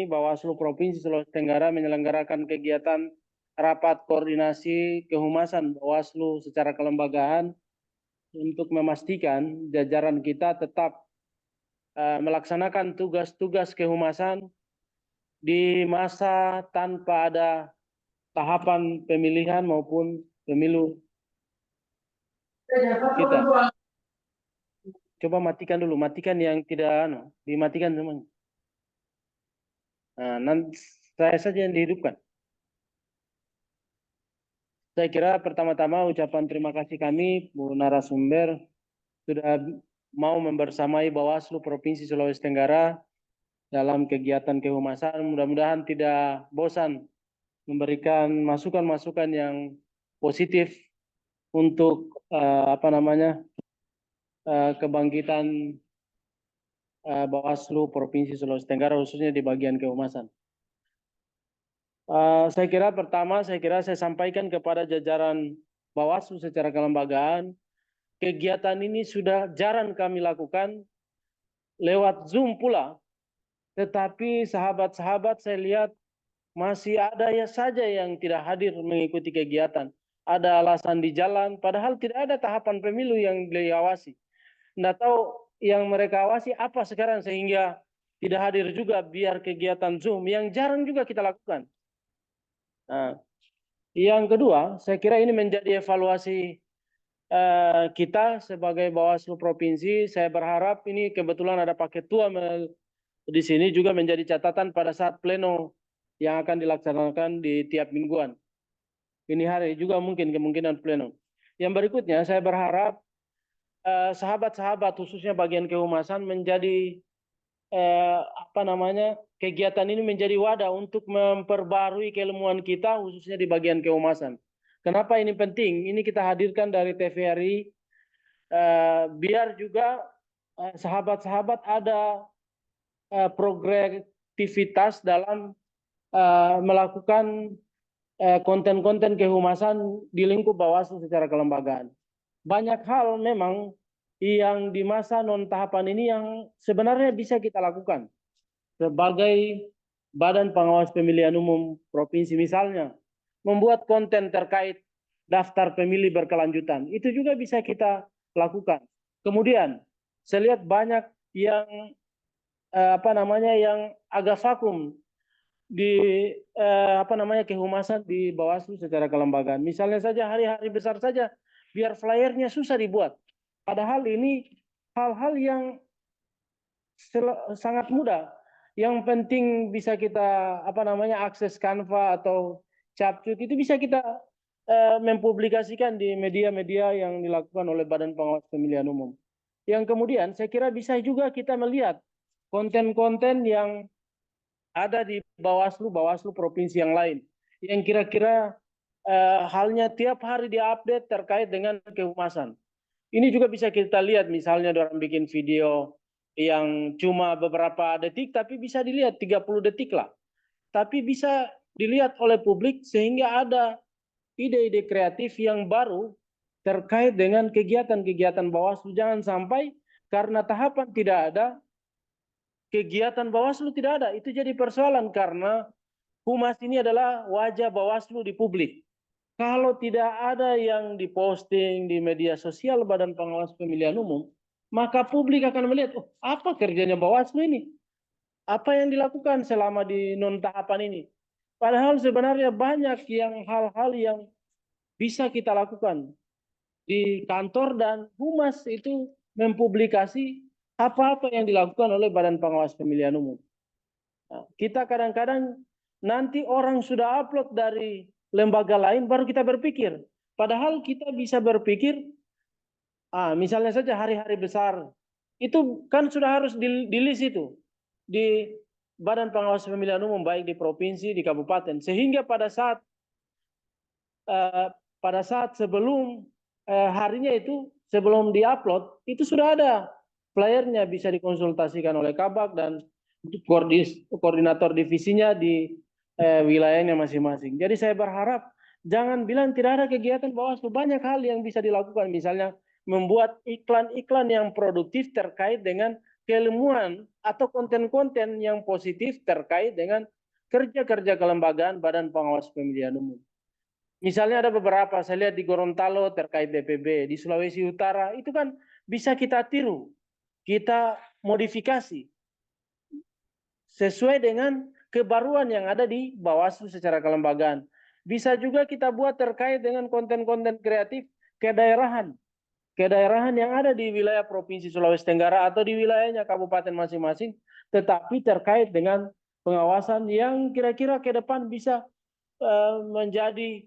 ini Bawaslu Provinsi Sulawesi Tenggara menyelenggarakan kegiatan rapat koordinasi kehumasan Bawaslu secara kelembagaan untuk memastikan jajaran kita tetap melaksanakan tugas-tugas kehumasan di masa tanpa ada tahapan pemilihan maupun pemilu kita. Coba matikan dulu, matikan yang tidak dimatikan semuanya. Nah, nanti saya saja yang dihidupkan. Saya kira pertama-tama ucapan terima kasih kami, Bu narasumber, sudah mau membersamai Bawaslu Provinsi Sulawesi Tenggara dalam kegiatan kehumasan. Mudah-mudahan tidak bosan memberikan masukan-masukan yang positif untuk kebangkitan Bawaslu Provinsi Sulawesi Tenggara khususnya di bagian kehumasan. Saya kira saya sampaikan kepada jajaran Bawaslu secara kelembagaan, kegiatan ini sudah jarang kami lakukan lewat Zoom pula, tetapi sahabat-sahabat saya lihat masih ada ya saja yang tidak hadir mengikuti kegiatan. Ada alasan di jalan, padahal tidak ada tahapan pemilu yang diawasi. Tidak tahu yang mereka awasi apa sekarang sehingga tidak hadir juga biar kegiatan Zoom yang jarang juga kita lakukan. Nah, yang kedua, saya kira ini menjadi evaluasi kita sebagai Bawaslu Provinsi. Saya berharap ini kebetulan ada Pak Ketua di sini juga menjadi catatan pada saat pleno yang akan dilaksanakan di tiap mingguan. Ini hari juga kemungkinan pleno. Yang berikutnya, saya berharap sahabat-sahabat khususnya bagian kehumasan menjadi kegiatan ini menjadi wadah untuk memperbarui keilmuan kita khususnya di bagian kehumasan. Kenapa ini penting? Ini kita hadirkan dari TVRI biar juga sahabat-sahabat ada progresivitas dalam melakukan konten-konten kehumasan di lingkup Bawaslu secara kelembagaan. Banyak hal memang yang di masa non tahapan ini yang sebenarnya bisa kita lakukan sebagai Badan Pengawas Pemilihan Umum Provinsi, misalnya membuat konten terkait daftar pemilih berkelanjutan, itu juga bisa kita lakukan. Kemudian saya lihat banyak yang yang agak vakum di kehumasan di Bawaslu secara kelembagaan. Misalnya saja hari-hari besar saja biar flyernya susah dibuat. Padahal ini hal-hal yang sangat mudah. Yang penting bisa kita akses Canva atau Capcut, itu bisa kita mempublikasikan di media-media yang dilakukan oleh Badan Pengawas Pemilihan Umum. Yang kemudian saya kira bisa juga kita melihat konten-konten yang ada di Bawaslu provinsi yang lain yang kira-kira halnya tiap hari diupdate terkait dengan kehumasan. Ini juga bisa kita lihat, misalnya orang bikin video yang cuma beberapa detik tapi bisa dilihat 30 detik lah. Tapi bisa dilihat oleh publik sehingga ada ide-ide kreatif yang baru terkait dengan kegiatan-kegiatan Bawaslu. Jangan sampai karena tahapan tidak ada, kegiatan Bawaslu tidak ada. Itu jadi persoalan karena Humas ini adalah wajah Bawaslu di publik. Kalau tidak ada yang diposting di media sosial Badan Pengawas Pemilihan Umum, maka publik akan melihat, oh, apa kerjanya Bawaslu ini? Apa yang dilakukan selama di non tahapan ini? Padahal sebenarnya banyak hal-hal yang bisa kita lakukan di kantor, dan Humas itu mempublikasi apa-apa yang dilakukan oleh Badan Pengawas Pemilihan Umum. Nah, kita kadang-kadang nanti orang sudah upload dari lembaga lain baru kita berpikir. Padahal kita bisa berpikir, misalnya saja hari-hari besar, itu kan sudah harus di list itu di Badan Pengawas Pemilihan Umum, baik di provinsi, di kabupaten, sehingga pada saat sebelum harinya itu, sebelum diupload, itu sudah ada flyernya, bisa dikonsultasikan oleh Kabak dan koordinator divisinya di wilayahnya masing-masing. Jadi saya berharap jangan bilang tidak ada kegiatan Bawaslu, banyak hal yang bisa dilakukan, misalnya membuat iklan-iklan yang produktif terkait dengan keilmuan atau konten-konten yang positif terkait dengan kerja-kerja kelembagaan Badan Pengawas Pemilihan Umum. Misalnya ada beberapa, saya lihat di Gorontalo terkait DPB, di Sulawesi Utara, itu kan bisa kita tiru, kita modifikasi sesuai dengan kebaruan yang ada di Bawaslu secara kelembagaan. Bisa juga kita buat terkait dengan konten-konten kreatif kedaerahan. Kedaerahan yang ada di wilayah Provinsi Sulawesi Tenggara atau di wilayahnya kabupaten masing-masing, tetapi terkait dengan pengawasan yang kira-kira ke depan bisa menjadi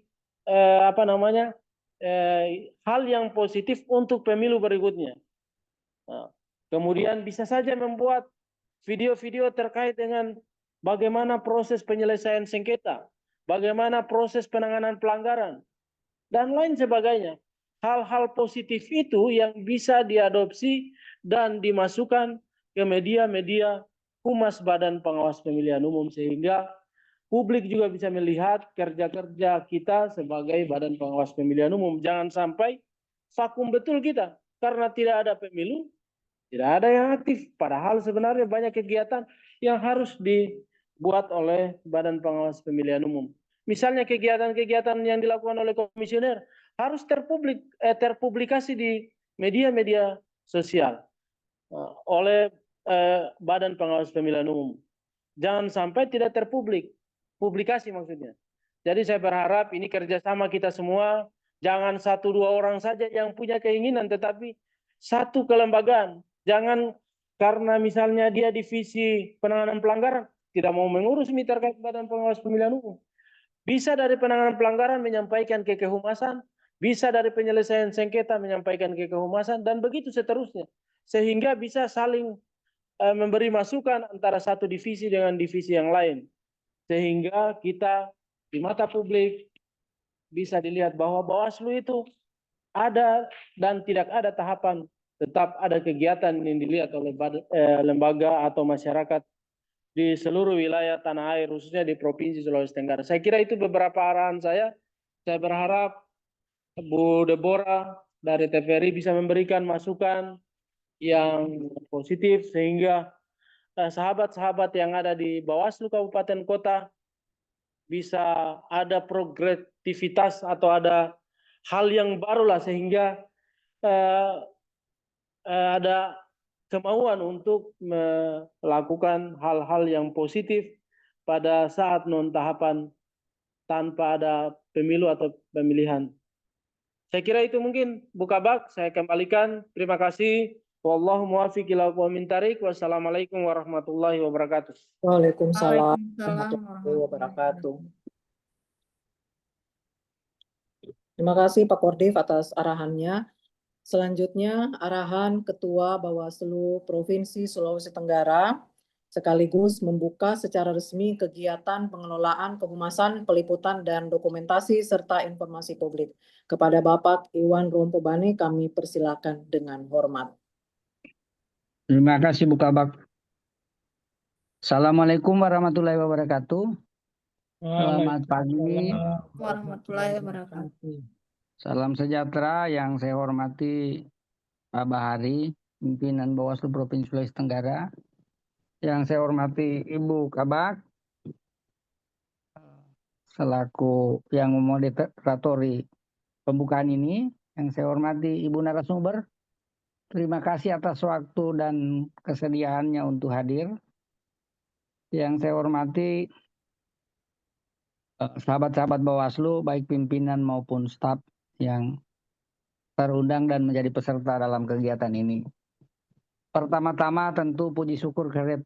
hal yang positif untuk pemilu berikutnya. Nah, kemudian bisa saja membuat video-video terkait dengan bagaimana proses penyelesaian sengketa, bagaimana proses penanganan pelanggaran, dan lain sebagainya. Hal-hal positif itu yang bisa diadopsi dan dimasukkan ke media-media Humas Badan Pengawas Pemilihan Umum sehingga publik juga bisa melihat kerja-kerja kita sebagai Badan Pengawas Pemilihan Umum. Jangan sampai vakum betul kita karena tidak ada pemilu, tidak ada yang aktif. Padahal sebenarnya banyak kegiatan yang harus dibuat oleh Badan Pengawas Pemilihan Umum. Misalnya kegiatan-kegiatan yang dilakukan oleh komisioner harus terpublikasi di media-media sosial oleh Badan Pengawas Pemilihan Umum. Jangan sampai tidak publikasi maksudnya. Jadi saya berharap ini kerjasama kita semua, jangan 1-2 orang saja yang punya keinginan, tetapi satu kelembagaan. Jangan karena misalnya dia divisi penanganan pelanggaran, tidak mau mengurus mitra terkait Badan Pengawas Pemilihan Umum. Bisa dari penanganan pelanggaran menyampaikan ke kehumasan, bisa dari penyelesaian sengketa menyampaikan ke kehumasan, dan begitu seterusnya. Sehingga bisa saling memberi masukan antara satu divisi dengan divisi yang lain. Sehingga kita di mata publik bisa dilihat bahwa Bawaslu itu ada dan tidak ada tahapan, tetap ada kegiatan yang dilihat oleh lembaga atau masyarakat di seluruh wilayah tanah air, khususnya di Provinsi Sulawesi Tenggara. Saya kira itu beberapa arahan saya. Saya berharap Bu Deborah dari TVRI bisa memberikan masukan yang positif sehingga sahabat-sahabat yang ada di Bawaslu Kabupaten Kota bisa ada progresivitas atau ada hal yang baru lah sehingga ada kemauan untuk melakukan hal-hal yang positif pada saat non tahapan tanpa ada pemilu atau pemilihan. Saya kira itu mungkin Bu Kabak, saya kembalikan. Terima kasih. Wallahu muwaffiq ila aqwamit thariq. Wassalamualaikum warahmatullahi wabarakatuh. Waalaikumsalam Waalaikumsalam warahmatullahi wabarakatuh. Terima kasih Pak Kordev atas arahannya. Selanjutnya arahan Ketua Bawaslu Provinsi Sulawesi Tenggara sekaligus membuka secara resmi kegiatan pengelolaan kehumasan, peliputan, dan dokumentasi serta informasi publik. Kepada Bapak Iwan Rompobane kami persilakan dengan hormat. Terima kasih Bu Kabak. Assalamualaikum warahmatullahi wabarakatuh. Selamat pagi. warahmatullahi wabarakatuh. Salam sejahtera yang saya hormati Pak Bahari, pimpinan Bawaslu Provinsi Sulawesi Tenggara. Yang saya hormati Ibu Kabak, selaku yang memoderatori pembukaan ini. Yang saya hormati Ibu narasumber, terima kasih atas waktu dan kesediaannya untuk hadir. Yang saya hormati sahabat-sahabat Bawaslu, baik pimpinan maupun staf yang terundang dan menjadi peserta dalam kegiatan ini. Pertama-tama tentu puji syukur kehadirat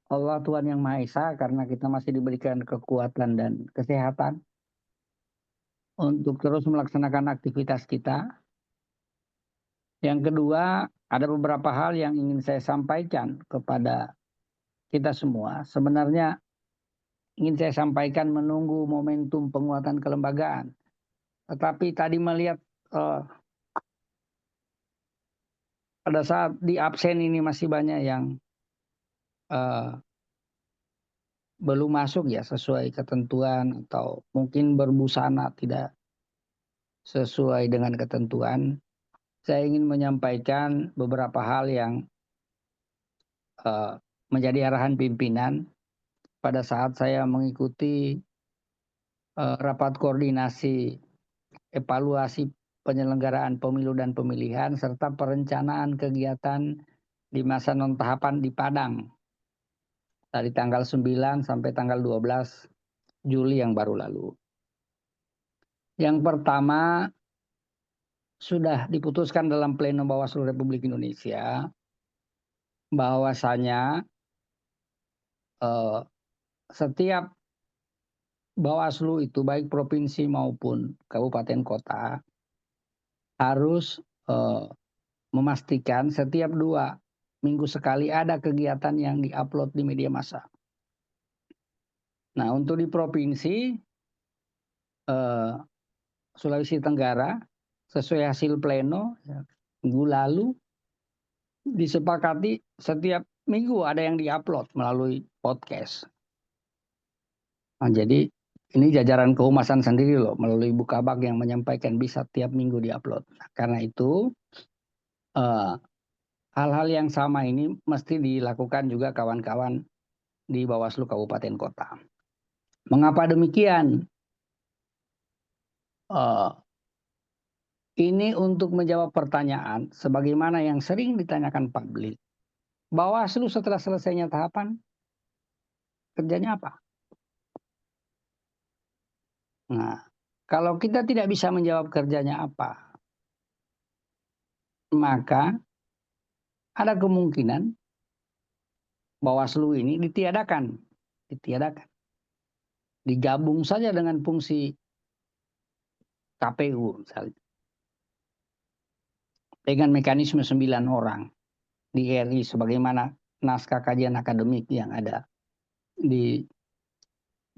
Allah Tuhan Yang Maha Esa karena kita masih diberikan kekuatan dan kesehatan untuk terus melaksanakan aktivitas kita. Yang kedua, ada beberapa hal yang ingin saya sampaikan kepada kita semua. Sebenarnya ingin saya sampaikan menunggu momentum penguatan kelembagaan. Tetapi tadi melihat pada saat di absen ini masih banyak yang belum masuk ya sesuai ketentuan atau mungkin berbusana tidak sesuai dengan ketentuan. Saya ingin menyampaikan beberapa hal yang menjadi arahan pimpinan pada saat saya mengikuti rapat koordinasi evaluasi penyelenggaraan pemilu dan pemilihan serta perencanaan kegiatan di masa non tahapan di Padang dari tanggal 9 sampai tanggal 12 Juli yang baru lalu. Yang pertama, sudah diputuskan dalam Pleno Bawaslu Republik Indonesia bahwasanya setiap Bawaslu itu baik provinsi maupun kabupaten kota harus memastikan setiap 2 minggu sekali ada kegiatan yang diupload di media massa. Nah, untuk di provinsi Sulawesi Tenggara, sesuai hasil pleno minggu lalu disepakati setiap minggu ada yang diupload melalui podcast. Nah, jadi ini jajaran kehumasan sendiri loh melalui Bukabag yang menyampaikan bisa tiap minggu diupload. Nah, karena itu hal-hal yang sama ini mesti dilakukan juga kawan-kawan di Bawaslu Kabupaten Kota. Mengapa demikian? Ini untuk menjawab pertanyaan sebagaimana yang sering ditanyakan publik. Bawaslu setelah selesainya tahapan kerjanya apa? Nah, kalau kita tidak bisa menjawab kerjanya apa, maka ada kemungkinan Bawaslu ini ditiadakan. Digabung saja dengan fungsi KPU misalnya. Dengan mekanisme 9 orang di RI sebagaimana naskah kajian akademik yang ada di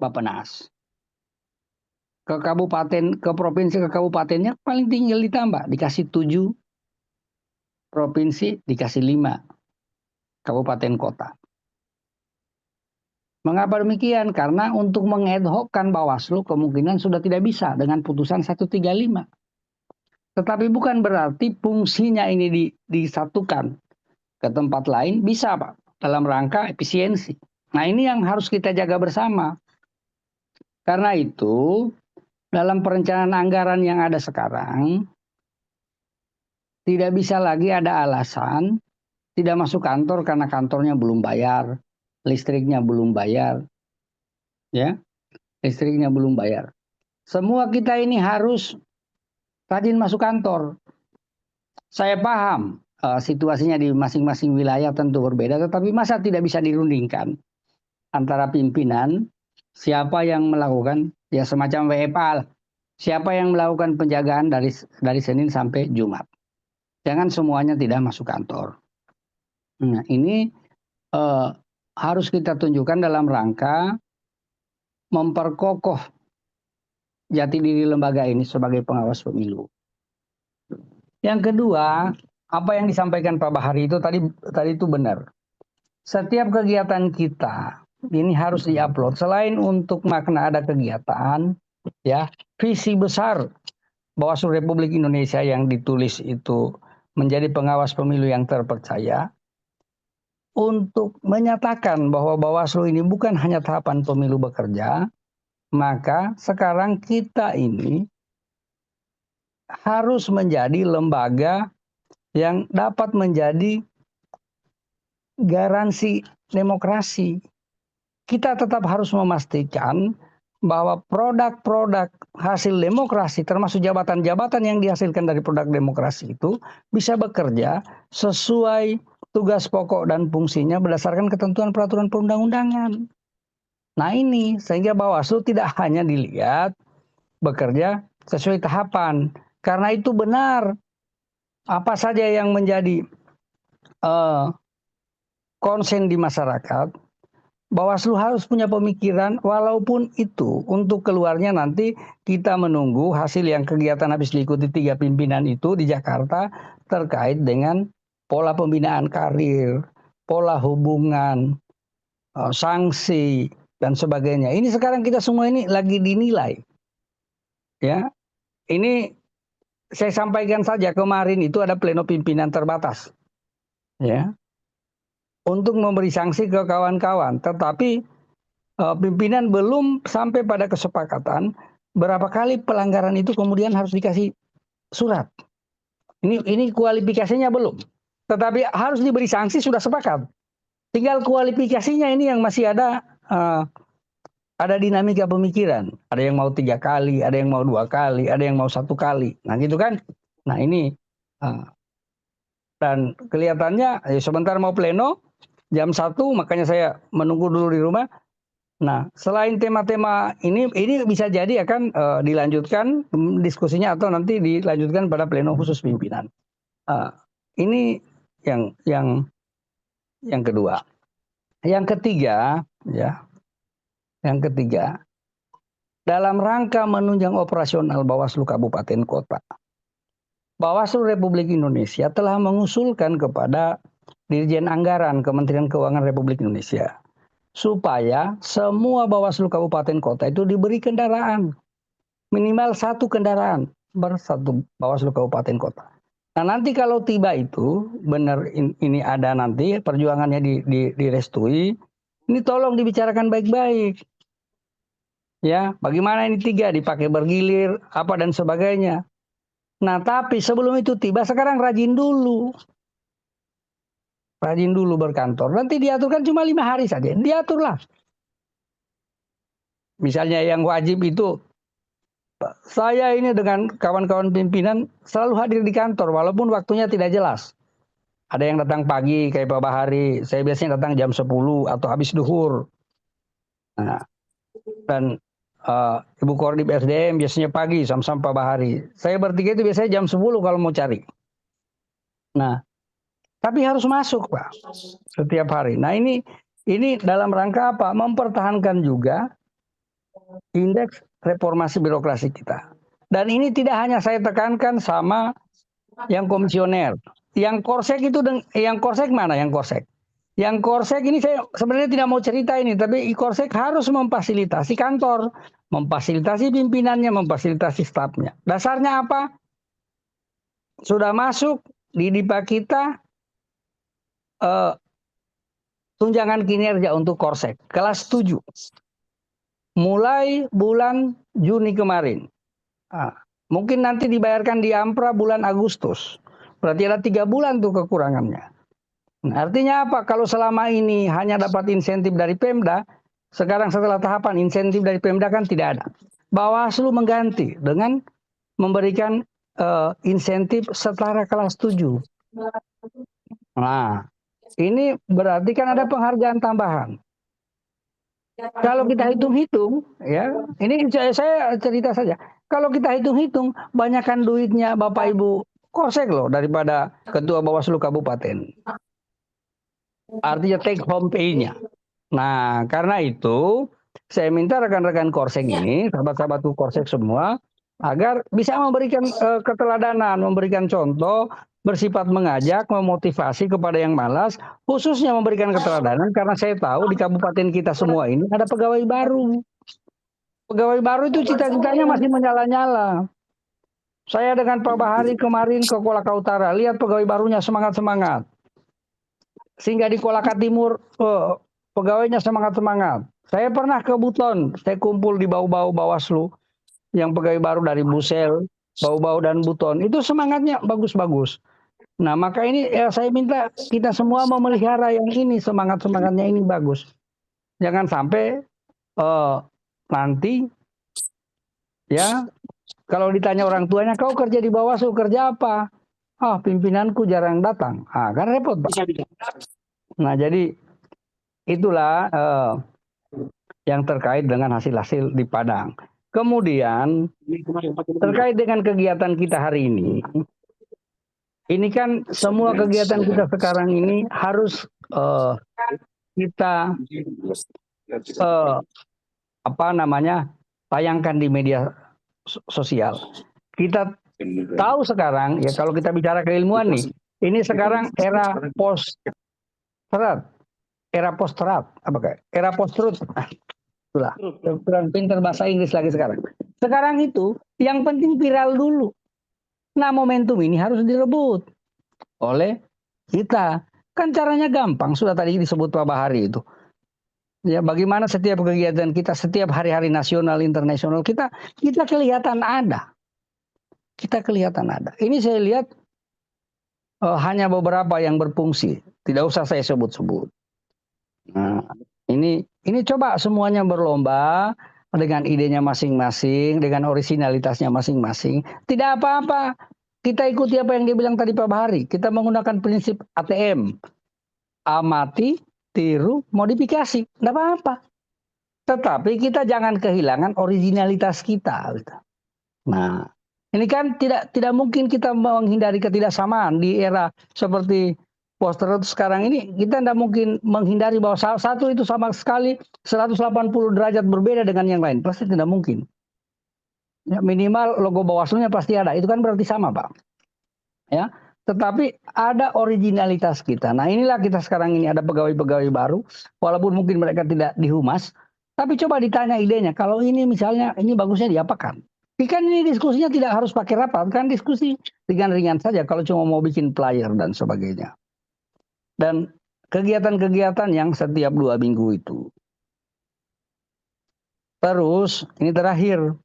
Bappenas. Ke kabupaten, ke provinsi, ke kabupatennya paling tinggal ditambah. Dikasih 7 provinsi, dikasih 5 kabupaten kota. Mengapa demikian? Karena untuk mengadhokkan Bawaslu kemungkinan sudah tidak bisa dengan putusan 135. Tetapi bukan berarti fungsinya ini disatukan ke tempat lain, bisa Pak, dalam rangka efisiensi. Nah, ini yang harus kita jaga bersama. Karena itu, dalam perencanaan anggaran yang ada sekarang, tidak bisa lagi ada alasan tidak masuk kantor karena kantornya belum bayar, listriknya belum bayar. Ya, listriknya belum bayar. Semua kita ini harus rajin masuk kantor. Saya paham situasinya di masing-masing wilayah tentu berbeda, tetapi masa tidak bisa dirundingkan antara pimpinan siapa yang melakukan ya semacam WFA, siapa yang melakukan penjagaan dari Senin sampai Jumat. Jangan semuanya tidak masuk kantor. Nah, ini harus kita tunjukkan dalam rangka memperkokoh jati diri lembaga ini sebagai pengawas pemilu. Yang kedua, apa yang disampaikan Pak Bahari itu tadi itu benar. Setiap kegiatan kita ini harus diupload. Selain untuk makna ada kegiatan, ya visi besar Bawaslu Republik Indonesia yang ditulis itu menjadi pengawas pemilu yang terpercaya. Untuk menyatakan bahwa Bawaslu ini bukan hanya tahapan pemilu bekerja, maka sekarang kita ini harus menjadi lembaga yang dapat menjadi garansi demokrasi. Kita tetap harus memastikan bahwa produk-produk hasil demokrasi termasuk jabatan-jabatan yang dihasilkan dari produk demokrasi itu bisa bekerja sesuai tugas pokok dan fungsinya berdasarkan ketentuan peraturan perundang-undangan. Nah ini sehingga Bawaslu tidak hanya dilihat bekerja sesuai tahapan. Karena itu benar apa saja yang menjadi konsen di masyarakat, Bawaslu harus punya pemikiran walaupun itu untuk keluarnya nanti kita menunggu hasil yang kegiatan habis diikuti 3 pimpinan itu di Jakarta terkait dengan pola pembinaan karir, pola hubungan, sanksi, dan sebagainya. Ini sekarang kita semua ini lagi dinilai. Ya, ini saya sampaikan saja kemarin itu ada pleno pimpinan terbatas. Ya. untuk memberi sanksi ke kawan-kawan. Tetapi pimpinan belum sampai pada kesepakatan berapa kali pelanggaran itu kemudian harus dikasih surat. Ini kualifikasinya belum. Tetapi harus diberi sanksi sudah sepakat. Tinggal kualifikasinya ini yang masih ada dinamika pemikiran. Ada yang mau 3 kali, ada yang mau 2 kali, ada yang mau 1 kali. Nah gitu kan. Nah ini dan kelihatannya sebentar mau pleno jam 1, makanya saya menunggu dulu di rumah. Nah, selain tema-tema ini bisa jadi akan dilanjutkan diskusinya atau nanti dilanjutkan pada pleno khusus pimpinan. Ini yang kedua. Yang ketiga, ya. Yang ketiga, dalam rangka menunjang operasional Bawaslu Kabupaten Kota, Bawaslu Republik Indonesia telah mengusulkan kepada Dirjen Anggaran Kementerian Keuangan Republik Indonesia supaya semua Bawaslu Kabupaten Kota itu diberi kendaraan. Minimal 1 kendaraan bersatu Bawaslu Kabupaten Kota. Nah nanti kalau tiba itu, benar ini ada nanti perjuangannya direstui, ini tolong dibicarakan baik-baik. Ya, bagaimana ini 3 dipakai bergilir, apa dan sebagainya. Nah tapi sebelum itu tiba, sekarang rajin dulu berkantor. Nanti diaturkan cuma 5 hari saja. Diaturlah. Misalnya yang wajib itu, saya ini dengan kawan-kawan pimpinan selalu hadir di kantor walaupun waktunya tidak jelas. Ada yang datang pagi kayak Pak Bahari. Saya biasanya datang jam 10 atau habis duhur. Nah, dan Ibu Koordip SDM biasanya pagi sama-sama Pak Bahari. Saya bertiga itu biasanya jam 10 kalau mau cari. Nah, tapi harus masuk Pak setiap hari. Nah ini dalam rangka apa? Mempertahankan juga indeks reformasi birokrasi kita. Dan ini tidak hanya saya tekankan sama yang komisioner. Yang korsek itu, yang korsek mana yang korsek? Yang korsek ini saya sebenarnya tidak mau cerita ini, tapi korsek harus memfasilitasi kantor, memfasilitasi pimpinannya, memfasilitasi stafnya. Dasarnya apa? Sudah masuk di DIPA kita tunjangan kinerja untuk korsek kelas 7 mulai bulan Juni kemarin. Mungkin nanti dibayarkan di Ampra bulan Agustus, berarti ada 3 bulan tuh kekurangannya. Nah, artinya apa? Kalau selama ini hanya dapat insentif dari Pemda, sekarang setelah tahapan insentif dari Pemda kan tidak ada. Bawaslu mengganti dengan memberikan insentif setara kelas 7. Nah, ini berarti kan ada penghargaan tambahan. Kalau kita hitung-hitung, ya, ini saya cerita saja. Kalau kita hitung-hitung, banyakkan duitnya Bapak Ibu korsek loh daripada Ketua Bawaslu Kabupaten. Artinya take home pay-nya. Nah, karena itu saya minta rekan-rekan korsek ini, sahabat-sahabatku korsek semua, agar bisa memberikan keteladanan, memberikan contoh, bersifat mengajak, memotivasi kepada yang malas, khususnya memberikan keteladanan karena saya tahu di kabupaten kita semua ini ada pegawai baru. Pegawai baru itu cita-citanya masih menyala-nyala. Saya dengan Pak Bahari kemarin ke Kolaka Utara, lihat pegawai barunya semangat-semangat. Sehingga di Kolaka Timur, pegawainya semangat-semangat. Saya pernah ke Buton, saya kumpul di bau-bau Bawaslu, yang pegawai baru dari Busel, bau-bau dan Buton, itu semangatnya bagus-bagus. Nah maka ini saya minta kita semua memelihara yang ini, semangat-semangatnya ini bagus. Jangan sampai nanti ya kalau ditanya orang tuanya, kau kerja di Bawaslu, kerja apa? Pimpinanku jarang datang. Kan repot Pak. Nah jadi itulah yang terkait dengan hasil-hasil di Padang. Kemudian terkait dengan kegiatan kita hari ini kan semua kegiatan kita sekarang ini harus kita tayangkan di media sosial. Kita tahu sekarang ya kalau kita bicara keilmuan nih, ini sekarang era post-truth, era post-truth. Itulah, kurang pintar bahasa Inggris lagi sekarang. Sekarang itu yang penting viral dulu. Nah momentum ini harus direbut oleh kita. Kan caranya gampang, sudah tadi disebut Pak Bahari itu. Ya, bagaimana setiap kegiatan kita, setiap hari-hari nasional, internasional, kita kelihatan ada. Kita kelihatan ada. Ini saya lihat hanya beberapa yang berfungsi. Tidak usah saya sebut-sebut. Nah, ini coba semuanya berlomba dengan idenya masing-masing, dengan originalitasnya masing-masing. Tidak apa-apa. Kita ikuti apa yang dia bilang tadi Pak Bahari. Kita menggunakan prinsip ATM. Amati, tiru, modifikasi. Tidak apa-apa. Tetapi kita jangan kehilangan originalitas kita. Nah, ini kan tidak mungkin kita menghindari ketidaksamaan di era seperti poster sekarang ini. Kita tidak mungkin menghindari bahwa salah satu itu sama sekali 180 derajat berbeda dengan yang lain. Pasti tidak mungkin. Ya, minimal logo Bawaslu-nya pasti ada. Itu kan berarti sama, Pak. Ya, tetapi ada originalitas kita. Nah, inilah kita sekarang ini ada pegawai-pegawai baru, walaupun mungkin mereka tidak dihumas, tapi coba ditanya idenya. Kalau ini misalnya ini bagusnya diapakan? Kan ini diskusinya tidak harus pakai rapat, kan diskusi ringan-ringan saja kalau cuma mau bikin flyer dan sebagainya. Dan kegiatan-kegiatan yang setiap 2 minggu itu. Terus, ini terakhir.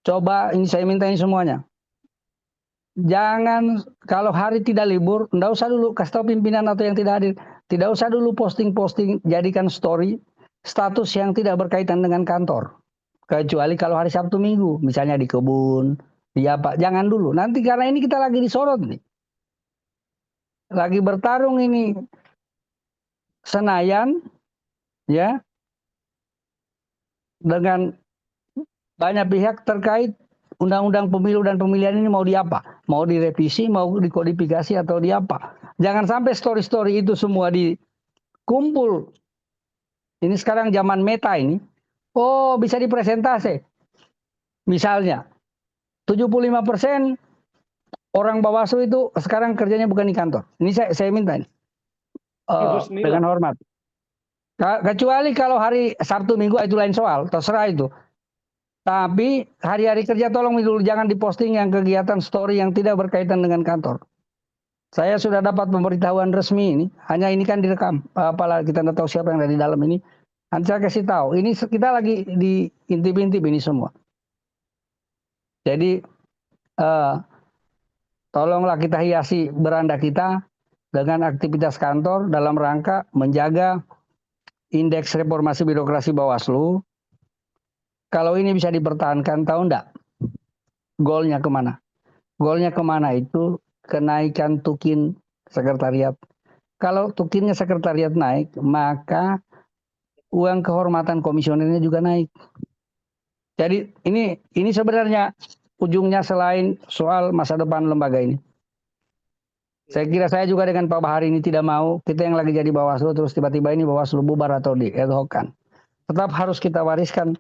Coba, ini saya mintain semuanya. Jangan, kalau hari tidak libur, enggak usah dulu kasih tahu pimpinan atau yang tidak hadir. Tidak usah dulu posting-posting, jadikan story, status yang tidak berkaitan dengan kantor. Kecuali kalau hari Sabtu Minggu, misalnya di kebun, di apa, jangan dulu. Nanti karena ini kita lagi disorot nih. Lagi bertarung ini Senayan, ya, dengan banyak pihak terkait undang-undang pemilu dan pemilihan ini mau diapa? Mau direvisi, mau dikodifikasi atau diapa? Jangan sampai story-story itu semua dikumpul. Ini sekarang zaman meta ini. Oh, bisa dipresentasi. Misalnya, 75% orang Bawaslu itu sekarang kerjanya bukan di kantor. Ini saya minta ini. Dengan hormat. Kecuali kalau hari Sabtu Minggu itu lain soal, terserah itu. Tapi hari-hari kerja tolong dulu jangan diposting yang kegiatan story yang tidak berkaitan dengan kantor. Saya sudah dapat pemberitahuan resmi ini, hanya ini kan direkam. Apalagi kita tidak tahu siapa yang ada di dalam ini. Nanti saya kasih tahu. Ini kita lagi diintip-intip ini semua. Jadi tolonglah kita hiasi beranda kita dengan aktivitas kantor dalam rangka menjaga indeks reformasi birokrasi Bawaslu. Kalau ini bisa dipertahankan, tahu enggak? Goalnya kemana? Goalnya kemana itu kenaikan tukin sekretariat. Kalau tukinnya sekretariat naik, maka uang kehormatan komisionernya juga naik. Jadi ini sebenarnya ujungnya selain soal masa depan lembaga ini. Saya kira saya juga dengan Pak Bahari ini tidak mau kita yang lagi jadi Bawaslu terus tiba-tiba ini Bawaslu bubar atau di ad hoc-kan. Tetap harus kita wariskan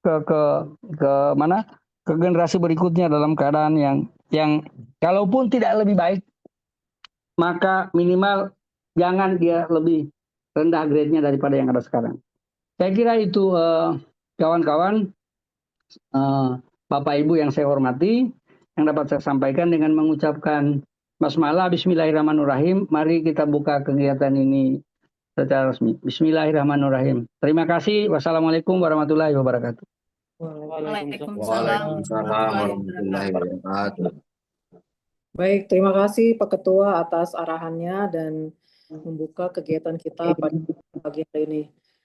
ke mana? Ke generasi berikutnya dalam keadaan yang kalaupun tidak lebih baik, maka minimal jangan dia lebih rendah grade-nya daripada yang ada sekarang. Saya kira itu kawan-kawan, Bapak Ibu yang saya hormati, yang dapat saya sampaikan dengan mengucapkan basmalah, bismillahirrahmanirrahim. Mari kita buka kegiatan ini secara resmi. Bismillahirrahmanirrahim. Terima kasih. Wassalamualaikum warahmatullahi wabarakatuh. Waalaikumsalam warahmatullahi wabarakatuh. Baik, terima kasih Pak Ketua atas arahannya dan membuka kegiatan kita pada pagi hari ini.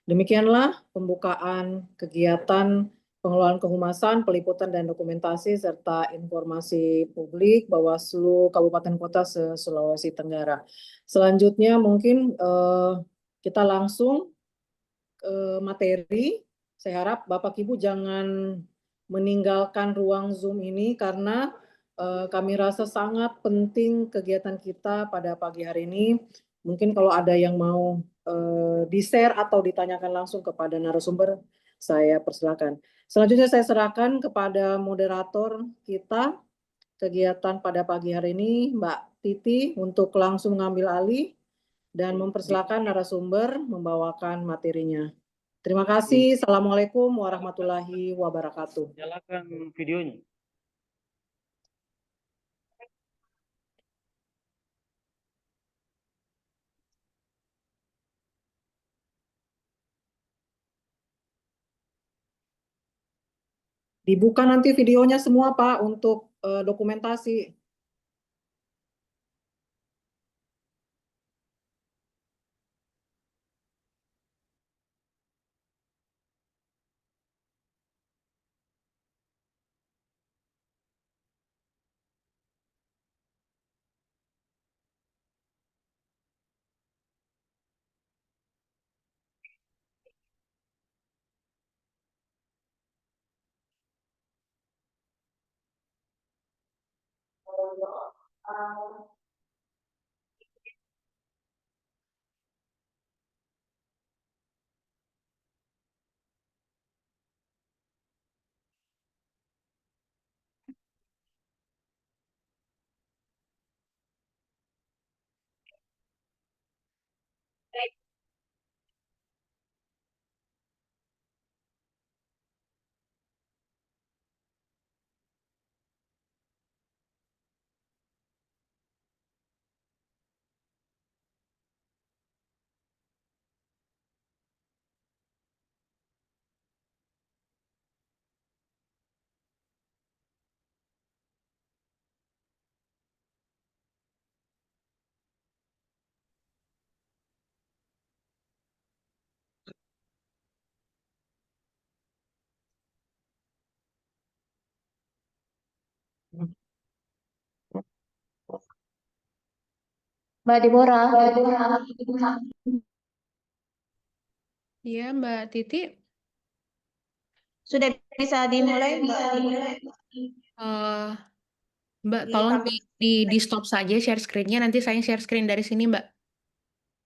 Demikianlah pembukaan kegiatan pengelolaan kehumasan, peliputan dan dokumentasi serta informasi publik Bawaslu Kabupaten Kota Sulawesi Tenggara. Selanjutnya mungkin kita langsung ke materi. Saya harap Bapak Ibu jangan meninggalkan ruang Zoom ini karena kami rasa sangat penting kegiatan kita pada pagi hari ini. Mungkin kalau ada yang mau di-share atau ditanyakan langsung kepada narasumber, saya persilakan. Selanjutnya saya serahkan kepada moderator kita kegiatan pada pagi hari ini, Mbak Titi, untuk langsung mengambil alih dan mempersilakan narasumber membawakan materinya. Terima kasih. Assalamualaikum warahmatullahi wabarakatuh. Nyalakan videonya. Dibuka nanti videonya semua, Pak, untuk dokumentasi. Mbak Deborah. Iya, Mbak Titi. Sudah bisa dimulai, Mbak? Eh, Mbak, tolong di stop saja share screen-nya. Nanti saya share screen dari sini, Mbak.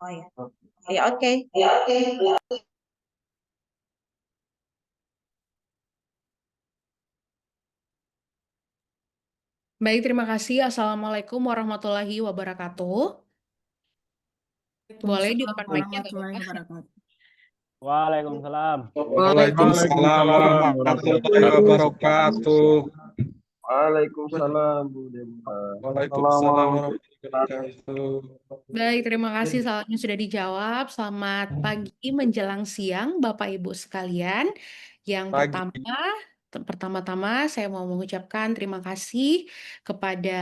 Oh ya. Ya, oke. Baik, terima kasih. Assalamualaikum warahmatullahi wabarakatuh. Boleh di-open mic-nya, nggak Warahmatullahi apa-apa? wabarakatuh. Waalaikumsalam. Waalaikumsalam warahmatullahi wabarakatuh. Waalaikumsalam Bu Demba. Waalaikumsalam warahmatullahi wabarakatuh. Baik, terima kasih. Soalnya sudah dijawab. Selamat pagi menjelang siang, Bapak Ibu sekalian. Yang Pagi. pertama-tama saya mau mengucapkan terima kasih kepada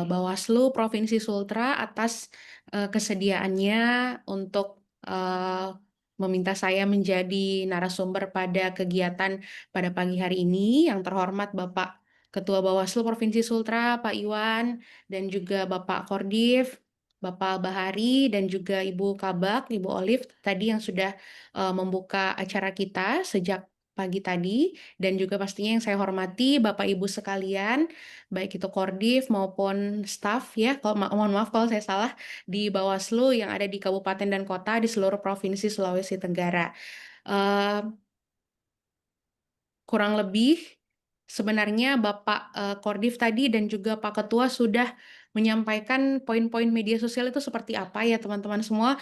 Bawaslu Provinsi Sultra atas kesediaannya untuk meminta saya menjadi narasumber pada kegiatan pada pagi hari ini. Yang terhormat Bapak Ketua Bawaslu Provinsi Sultra, Pak Iwan, dan juga Bapak Kordif, Bapak Bahari, dan juga Ibu Kabak, Ibu Olive tadi yang sudah membuka acara kita sejak pagi tadi, dan juga pastinya yang saya hormati Bapak Ibu sekalian, baik itu Kordif maupun staf ya, mohon maaf kalau saya salah, di Bawaslu yang ada di kabupaten dan kota di seluruh provinsi Sulawesi Tenggara. Eh, Kurang lebih sebenarnya Bapak Kordif tadi dan juga Pak Ketua sudah menyampaikan poin-poin media sosial itu seperti apa ya teman-teman semua.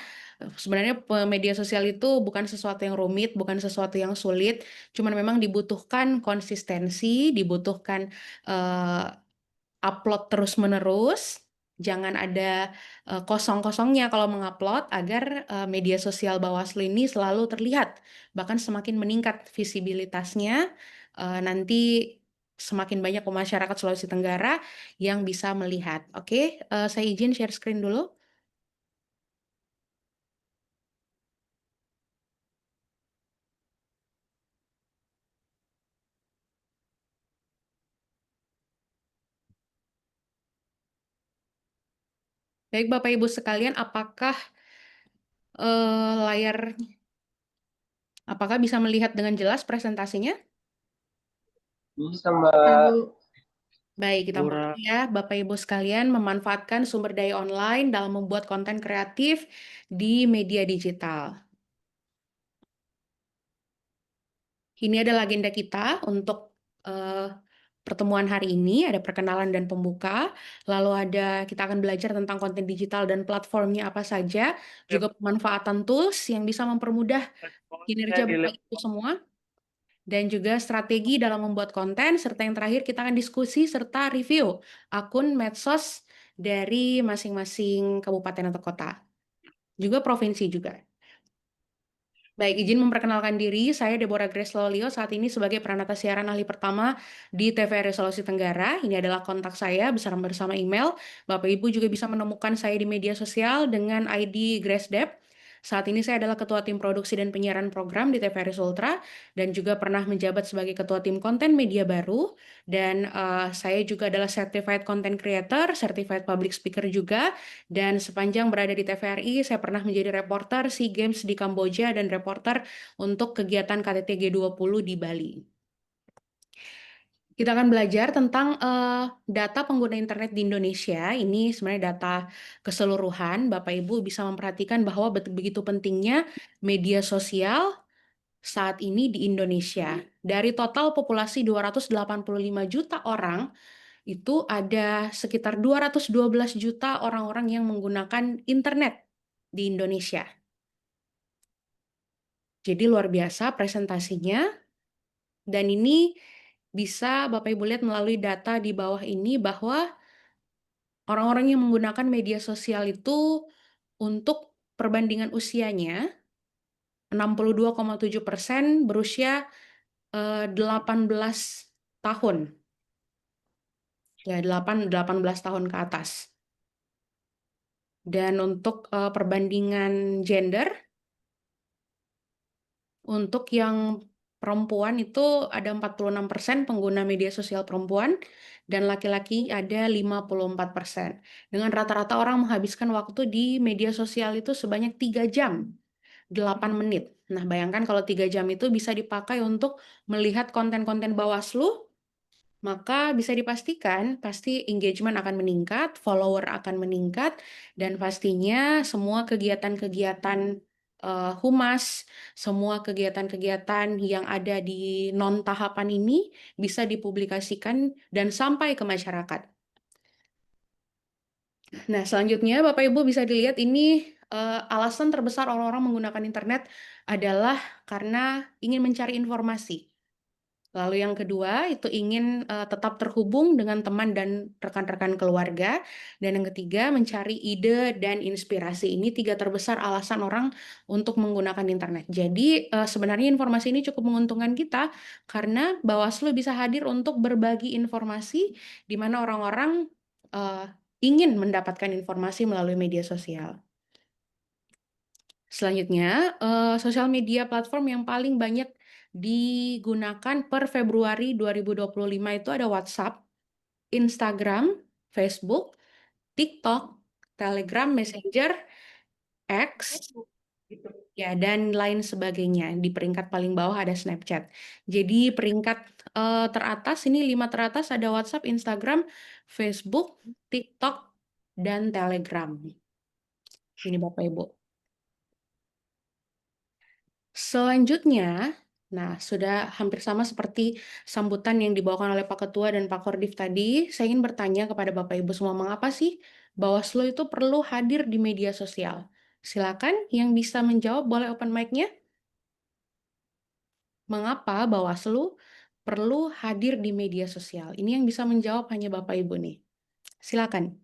Sebenarnya media sosial itu bukan sesuatu yang rumit, bukan sesuatu yang sulit, cuman memang dibutuhkan konsistensi, dibutuhkan eh, upload terus-menerus. Jangan ada kosong-kosongnya kalau mengupload agar media sosial Bawaslu ini selalu terlihat, bahkan semakin meningkat visibilitasnya. Nanti semakin banyak masyarakat Sulawesi Tenggara yang bisa melihat. Oke, saya izin share screen dulu. Baik, Bapak Ibu sekalian, apakah bisa melihat dengan jelas presentasinya? Bisa Mbak. Baik, kita mulai ya, Bapak Ibu sekalian, memanfaatkan sumber daya online dalam membuat konten kreatif di media digital. Ini adalah agenda kita untuk pertemuan hari ini, ada perkenalan dan pembuka, lalu kita akan belajar tentang konten digital dan platformnya apa saja, juga pemanfaatan tools yang bisa mempermudah kinerja Bapak Ibu semua, dan juga strategi dalam membuat konten, serta yang terakhir kita akan diskusi serta review akun medsos dari masing-masing kabupaten atau kota, juga provinsi juga. Baik, izin memperkenalkan diri, saya Deborah Grace Lolio, saat ini sebagai peranata siaran ahli pertama di TVRI Sulawesi Tenggara. Ini adalah kontak saya bersama email. Bapak Ibu juga bisa menemukan saya di media sosial dengan ID Grace Dep. Saat ini saya adalah Ketua Tim Produksi dan Penyiaran Program di TVRI Sultra dan juga pernah menjabat sebagai Ketua Tim Konten Media Baru. Dan saya juga adalah Certified Content Creator, Certified Public Speaker juga. Dan sepanjang berada di TVRI, saya pernah menjadi reporter SEA Games di Kamboja dan reporter untuk kegiatan KTT G20 di Bali. Kita akan belajar tentang data pengguna internet di Indonesia. Ini sebenarnya data keseluruhan. Bapak Ibu bisa memperhatikan bahwa begitu pentingnya media sosial saat ini di Indonesia. Dari total populasi 285 juta orang, itu ada sekitar 212 juta orang-orang yang menggunakan internet di Indonesia. Jadi luar biasa presentasinya. Dan ini bisa Bapak Ibu lihat melalui data di bawah ini bahwa orang-orang yang menggunakan media sosial itu untuk perbandingan usianya 62,7% berusia 18 tahun. Ya, 18 tahun ke atas. Dan untuk perbandingan gender, untuk yang perempuan itu ada 46% pengguna media sosial perempuan, dan laki-laki ada 54%. Dengan rata-rata orang menghabiskan waktu di media sosial itu sebanyak 3 jam, 8 menit. Nah, bayangkan kalau 3 jam itu bisa dipakai untuk melihat konten-konten Bawaslu, maka bisa dipastikan pasti engagement akan meningkat, follower akan meningkat, dan pastinya semua kegiatan-kegiatan humas, semua kegiatan-kegiatan yang ada di non-tahapan ini bisa dipublikasikan dan sampai ke masyarakat. Nah, selanjutnya Bapak Ibu bisa dilihat ini alasan terbesar orang-orang menggunakan internet adalah karena ingin mencari informasi. Lalu yang kedua itu ingin tetap terhubung dengan teman dan rekan-rekan keluarga. Dan yang ketiga mencari ide dan inspirasi. Ini 3 terbesar alasan orang untuk menggunakan internet. Jadi sebenarnya informasi ini cukup menguntungkan kita karena Bawaslu bisa hadir untuk berbagi informasi di mana orang-orang ingin mendapatkan informasi melalui media sosial. Selanjutnya, sosial media platform yang paling banyak digunakan per Februari 2025 itu ada WhatsApp, Instagram, Facebook, TikTok, Telegram, Messenger, X, ya, dan lain sebagainya. Di peringkat paling bawah ada Snapchat. Jadi peringkat teratas, ini 5 teratas ada WhatsApp, Instagram, Facebook, TikTok, dan Telegram. Ini Bapak Ibu. Selanjutnya, nah sudah hampir sama seperti sambutan yang dibawakan oleh Pak Ketua dan Pak Kordif tadi, saya ingin bertanya kepada Bapak Ibu semua, mengapa sih Bawaslu itu perlu hadir di media sosial? Silakan yang bisa menjawab boleh open mic-nya. Mengapa Bawaslu perlu hadir di media sosial? Ini yang bisa menjawab hanya Bapak Ibu nih. Silakan.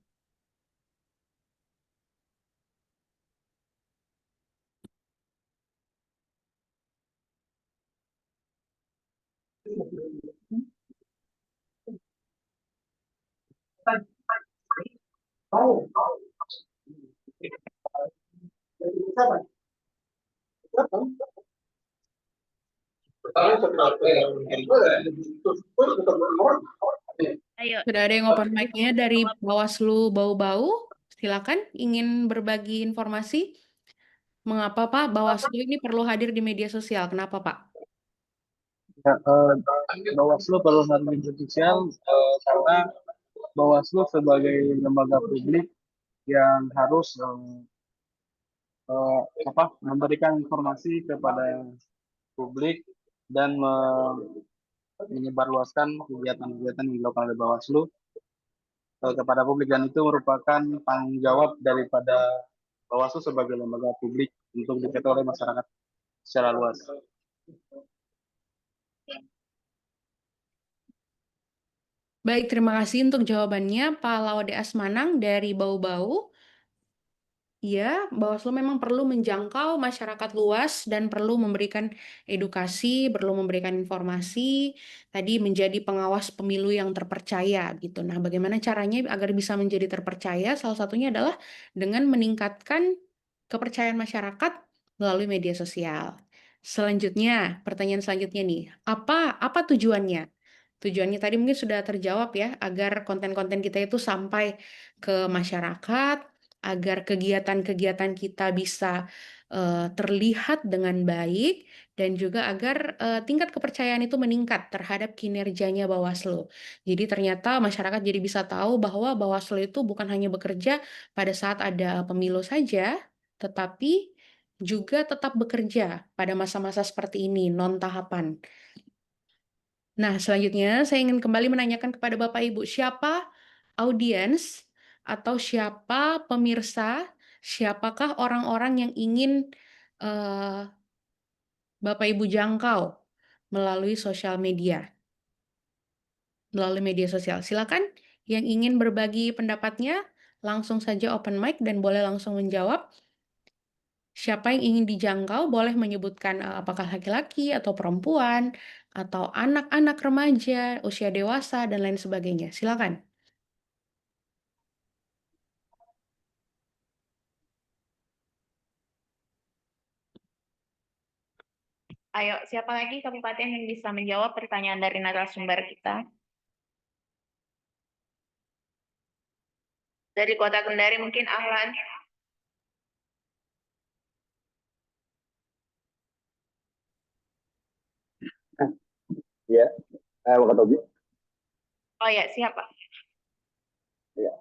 Sudah ada yang open mic-nya dari Bawaslu Bau-Bau. Silakan ingin berbagi informasi. Mengapa Pak Bawaslu ini perlu hadir di media sosial? Kenapa Pak? Ya, Bawaslu perlu hadir di media sosial karena Bawaslu sebagai lembaga publik yang harus memberikan informasi kepada publik dan menyebarluaskan kegiatan-kegiatan yang dilakukan oleh Bawaslu kepada publik, dan itu merupakan tanggung jawab daripada Bawaslu sebagai lembaga publik untuk diketahui oleh masyarakat secara luas. Baik, terima kasih untuk jawabannya Pak Laude Asmanang dari Bau-Bau. ya, Bawaslu memang perlu menjangkau masyarakat luas dan perlu memberikan edukasi, perlu memberikan informasi, tadi menjadi pengawas pemilu yang terpercaya gitu. Nah, bagaimana caranya agar bisa menjadi terpercaya? Salah satunya adalah dengan meningkatkan kepercayaan masyarakat melalui media sosial. Selanjutnya, pertanyaan selanjutnya nih, apa tujuannya? Tujuannya tadi mungkin sudah terjawab ya, agar konten-konten kita itu sampai ke masyarakat, agar kegiatan-kegiatan kita bisa terlihat dengan baik, dan juga agar tingkat kepercayaan itu meningkat terhadap kinerjanya Bawaslu. Jadi ternyata masyarakat jadi bisa tahu bahwa Bawaslu itu bukan hanya bekerja pada saat ada pemilu saja, tetapi juga tetap bekerja pada masa-masa seperti ini, non-tahapan. Nah, selanjutnya saya ingin kembali menanyakan kepada Bapak Ibu, siapa audiens atau siapa pemirsa, siapakah orang-orang yang ingin eh, Bapak Ibu jangkau melalui sosial media, melalui media sosial. Silakan yang ingin berbagi pendapatnya, langsung saja open mic dan boleh langsung menjawab. Siapa yang ingin dijangkau boleh menyebutkan apakah laki-laki atau perempuan, atau anak-anak remaja, usia dewasa, dan lain sebagainya. Silakan. Ayo, siapa lagi kabupaten yang bisa menjawab pertanyaan dari narasumber kita? Dari Kota Kendari mungkin Ahlan. Ya, Wakatobi. Oh ya, siapa? Ya,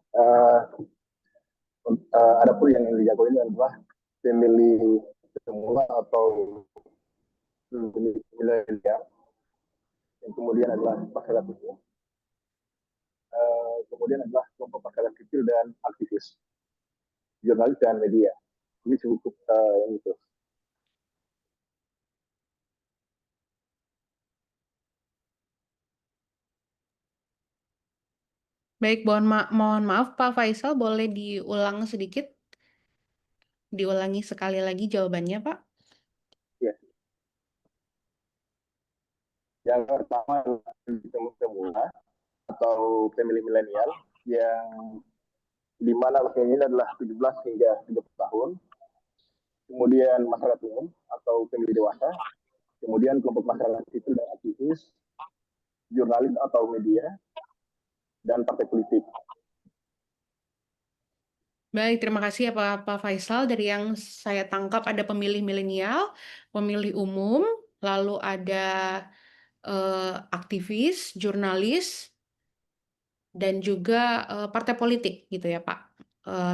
adapun yang dijago ini adalah pemilih semula atau pemilih milenial, yang kemudian adalah masyarakat umum, kemudian adalah kelompok masyarakat kecil dan aktivis, jurnalis dan media. Ini cukup yang itu. Baik, mohon maaf Pak Faisal, boleh diulang sedikit? Diulangi sekali lagi jawabannya, Pak. Ya. Yang pertama adalah pemilih semula atau pemilih milenial yang di mana usianya ini adalah 17 hingga 30 tahun. Kemudian masyarakat umum atau pemilih dewasa, kemudian kelompok masyarakat sipil dan aktivis, jurnalis atau media, dan partai politik. Baik, terima kasih ya Pak Faisal. Dari yang saya tangkap ada pemilih milenial, pemilih umum, lalu ada aktivis, jurnalis, dan juga partai politik gitu ya Pak.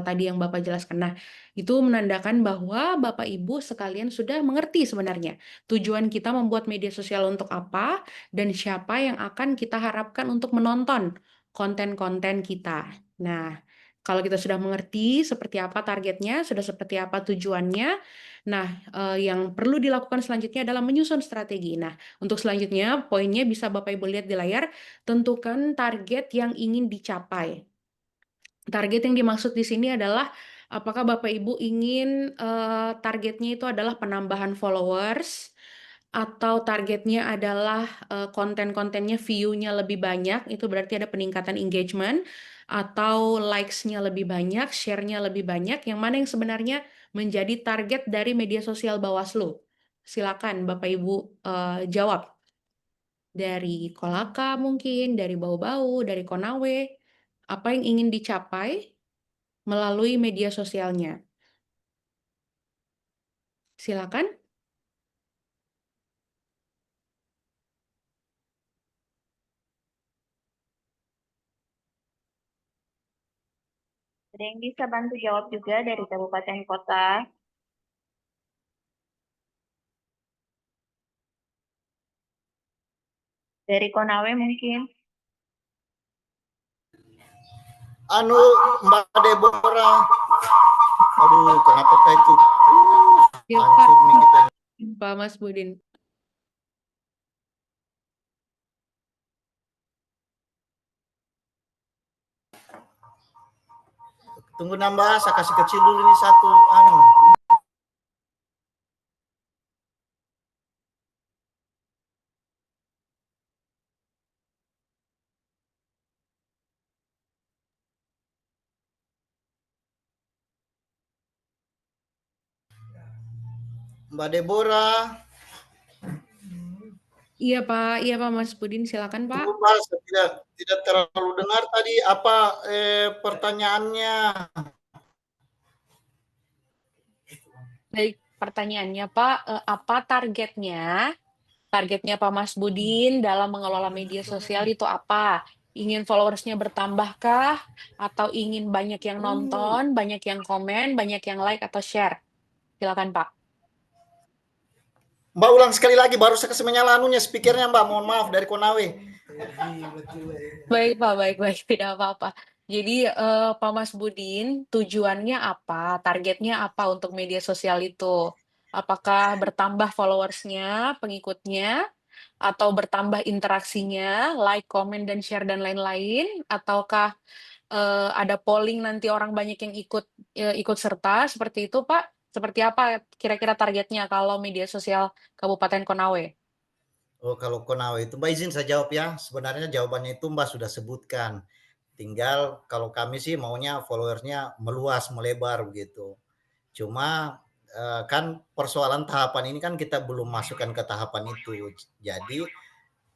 Tadi yang Bapak jelaskan. Nah, itu menandakan bahwa Bapak Ibu sekalian sudah mengerti sebenarnya tujuan kita membuat media sosial untuk apa dan siapa yang akan kita harapkan untuk menonton konten-konten kita. Nah, kalau kita sudah mengerti seperti apa targetnya, sudah seperti apa tujuannya, nah yang perlu dilakukan selanjutnya adalah menyusun strategi. Nah, untuk selanjutnya poinnya bisa Bapak Ibu lihat di layar. Tentukan target yang ingin dicapai. Target yang dimaksud di sini adalah apakah Bapak Ibu ingin targetnya itu adalah penambahan followers, atau targetnya adalah konten-kontennya view-nya lebih banyak, itu berarti ada peningkatan engagement, atau likes-nya lebih banyak, share-nya lebih banyak, yang mana yang sebenarnya menjadi target dari media sosial Bawaslu. Silakan Bapak Ibu jawab. Dari Kolaka mungkin, dari Bau-Bau, dari Konawe, apa yang ingin dicapai melalui media sosialnya. Silakan. Ada yang bisa bantu jawab juga dari kabupaten kota? Dari Konawe mungkin? Mbak Deborah. Aduh, kenapa kayak itu? Ya, Hancur nih kita. Pak Mas Budin. Tunggu nambah, saya kasih kecil dulu ini satu anu. Mbak Deborah, Iya Pak Mas Budin, silakan Pak. tunggu Mbak, saya tidak terlalu dengar tadi apa pertanyaannya. Baik, pertanyaannya Pak, apa targetnya Pak Mas Budin dalam mengelola media sosial itu apa? Ingin followersnya bertambahkah? Atau ingin banyak yang nonton, banyak yang komen, banyak yang like atau share? Silakan Pak. Mbak ulang sekali lagi, baru saya kasih menyala anunya, speakernya Mbak, mohon maaf dari Konawe. Baik Pak, baik, tidak apa-apa. Jadi Pak Mas Budin, tujuannya apa? Targetnya apa untuk media sosial itu? Apakah bertambah followersnya, pengikutnya, atau bertambah interaksinya, like, komen, dan share, dan lain-lain? Ataukah ada polling nanti orang banyak yang ikut serta, seperti itu Pak? Seperti apa kira-kira targetnya kalau media sosial Kabupaten Konawe? Oh, kalau Konawe itu Mbak izin saya jawab ya. Sebenarnya jawabannya itu Mbak sudah sebutkan. Tinggal kalau kami sih maunya followersnya meluas, melebar begitu. Cuma kan persoalan tahapan ini kan kita belum masukkan ke tahapan itu. Jadi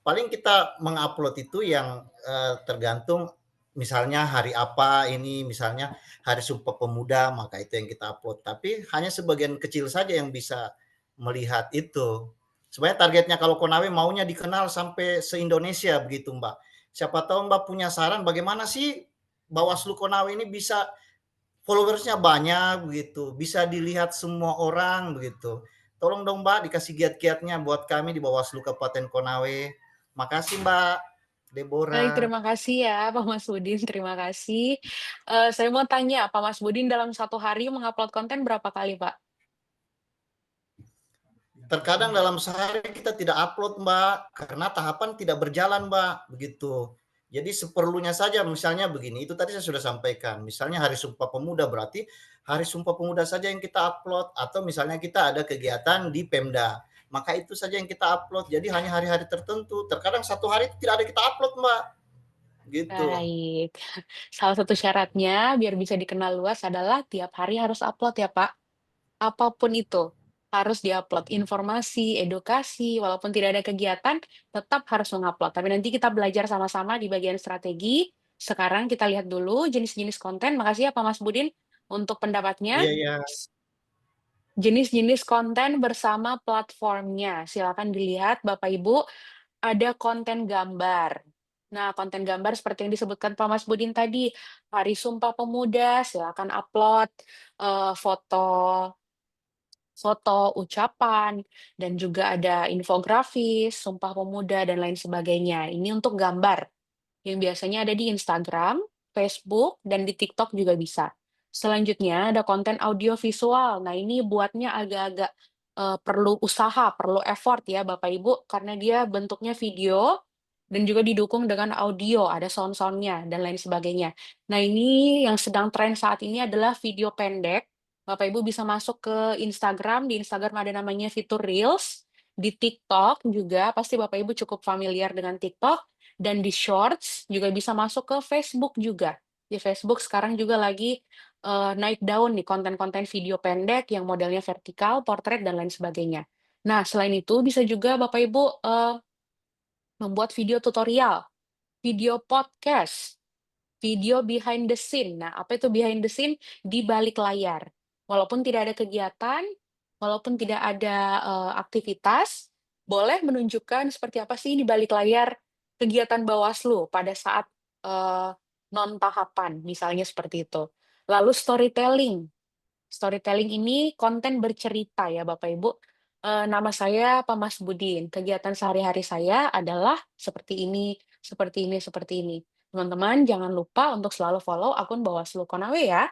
paling kita mengupload itu yang tergantung misalnya hari apa ini, misalnya Hari Sumpah Pemuda, maka itu yang kita upload. Tapi hanya sebagian kecil saja yang bisa melihat itu. Sebenarnya targetnya kalau Konawe maunya dikenal sampai se-Indonesia begitu Mbak. Siapa tahu Mbak punya saran bagaimana sih Bawaslu Konawe ini bisa followersnya banyak begitu, bisa dilihat semua orang begitu. Tolong dong Mbak dikasih giat-giatnya buat kami di Bawaslu Kabupaten Konawe. Makasih Mbak Baik, Deborah. terima kasih ya Pak Mas Budin, terima kasih. Saya mau tanya, Pak Mas Budin dalam satu hari mengupload konten berapa kali, Pak? Terkadang dalam sehari kita tidak upload Mbak, karena tahapan tidak berjalan Mbak, begitu. Jadi seperlunya saja misalnya begini, itu tadi saya sudah sampaikan. Misalnya Hari Sumpah Pemuda berarti Hari Sumpah Pemuda saja yang kita upload, atau misalnya kita ada kegiatan di Pemda, maka itu saja yang kita upload. Jadi hanya hari-hari tertentu. Terkadang satu hari itu tidak ada kita upload Mbak, gitu. Baik. Salah satu syaratnya biar bisa dikenal luas adalah tiap hari harus upload ya, Pak. Apapun itu, harus diupload. Informasi, edukasi, walaupun tidak ada kegiatan, tetap harus mengupload. Tapi nanti kita belajar sama-sama di bagian strategi. Sekarang kita lihat dulu jenis-jenis konten. Makasih ya Pak Mas Budin untuk pendapatnya. Iya, iya. Jenis-jenis konten bersama platformnya. Silakan dilihat Bapak Ibu, ada konten gambar. Nah, konten gambar seperti yang disebutkan Pak Mas Budin tadi, Hari Sumpah Pemuda, silakan upload foto ucapan, dan juga ada infografis, Sumpah Pemuda, dan lain sebagainya. Ini untuk gambar, yang biasanya ada di Instagram, Facebook, dan di TikTok juga bisa. Selanjutnya ada konten audio visual. Nah, ini buatnya agak-agak perlu usaha, perlu effort ya Bapak Ibu, karena dia bentuknya video dan juga didukung dengan audio, ada sound-soundnya dan lain sebagainya. Nah, ini yang sedang tren saat ini adalah video pendek. Bapak Ibu bisa masuk ke Instagram, di Instagram ada namanya fitur Reels, di TikTok juga pasti Bapak Ibu cukup familiar dengan TikTok, dan di Shorts juga bisa masuk ke Facebook juga. Di Facebook sekarang juga lagi naik daun nih konten-konten video pendek yang modelnya vertikal, portrait, dan lain sebagainya. Nah, selain itu bisa juga Bapak Ibu membuat video tutorial, video podcast, video behind the scene. Nah, apa itu behind the scene? Di balik layar. Walaupun tidak ada kegiatan, walaupun tidak ada aktivitas, boleh menunjukkan seperti apa sih di balik layar kegiatan Bawaslu pada saat non-tahapan, misalnya seperti itu. Lalu storytelling. Storytelling ini konten bercerita ya Bapak Ibu. Nama saya Pak Mas Budin. Kegiatan sehari-hari saya adalah seperti ini, seperti ini, seperti ini. Teman-teman jangan lupa untuk selalu follow akun Bawaslu Konawe ya.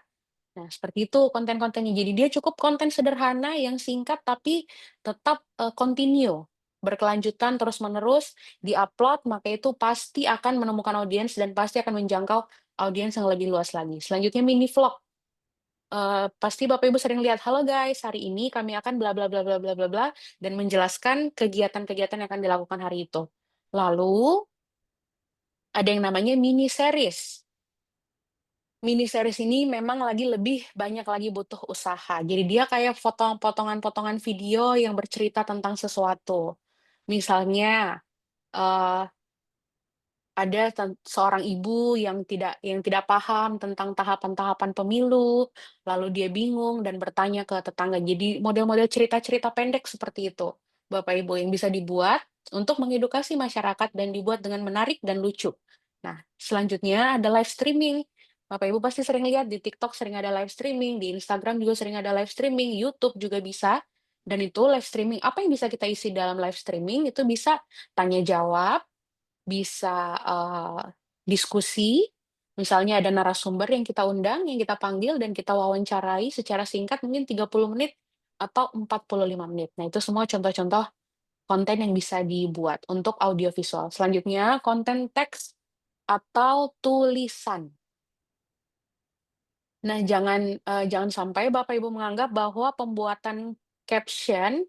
Nah, seperti itu konten-kontennya. Jadi dia cukup konten sederhana yang singkat tapi tetap continue, berkelanjutan terus-menerus, di-upload, maka itu pasti akan menemukan audiens dan pasti akan menjangkau audiens yang lebih luas lagi. Selanjutnya mini vlog. pasti Bapak Ibu sering lihat, halo guys, hari ini kami akan bla bla bla bla bla bla bla, dan menjelaskan kegiatan-kegiatan yang akan dilakukan hari itu. Lalu ada yang namanya mini series. Mini series ini memang lebih banyak lagi butuh usaha. Jadi dia kayak potongan-potongan video yang bercerita tentang sesuatu. Misalnya, eh, ada seorang ibu yang tidak paham tentang tahapan-tahapan pemilu, lalu dia bingung dan bertanya ke tetangga. Jadi model-model cerita-cerita pendek seperti itu, Bapak Ibu, yang bisa dibuat untuk mengedukasi masyarakat dan dibuat dengan menarik dan lucu. Nah, selanjutnya ada live streaming. Bapak Ibu pasti sering lihat di TikTok sering ada live streaming, di Instagram juga sering ada live streaming, YouTube juga bisa. Dan itu live streaming, apa yang bisa kita isi dalam live streaming itu bisa tanya jawab, bisa, diskusi, misalnya ada narasumber yang kita undang, yang kita panggil dan kita wawancarai secara singkat mungkin 30 menit atau 45 menit. Nah, itu semua contoh-contoh konten yang bisa dibuat untuk audiovisual. Selanjutnya, konten teks atau tulisan. Nah, jangan sampai Bapak Ibu menganggap bahwa pembuatan caption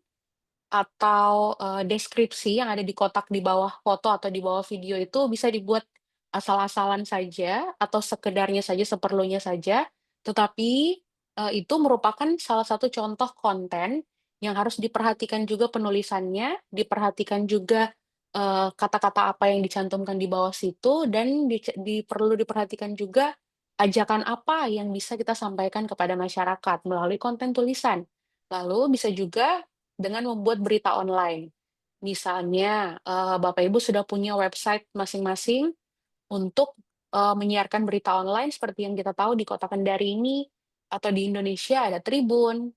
atau, deskripsi yang ada di kotak di bawah foto atau di bawah video itu bisa dibuat asal-asalan saja atau sekedarnya saja, seperlunya saja, tetapi, itu merupakan salah satu contoh konten yang harus diperhatikan juga penulisannya, diperhatikan juga, kata-kata apa yang dicantumkan di bawah situ, dan perlu diperhatikan juga ajakan apa yang bisa kita sampaikan kepada masyarakat melalui konten tulisan. Lalu bisa juga dengan membuat berita online. Misalnya, Bapak Ibu sudah punya website masing-masing untuk, menyiarkan berita online seperti yang kita tahu di Kota Kendari ini, atau di Indonesia ada Tribun,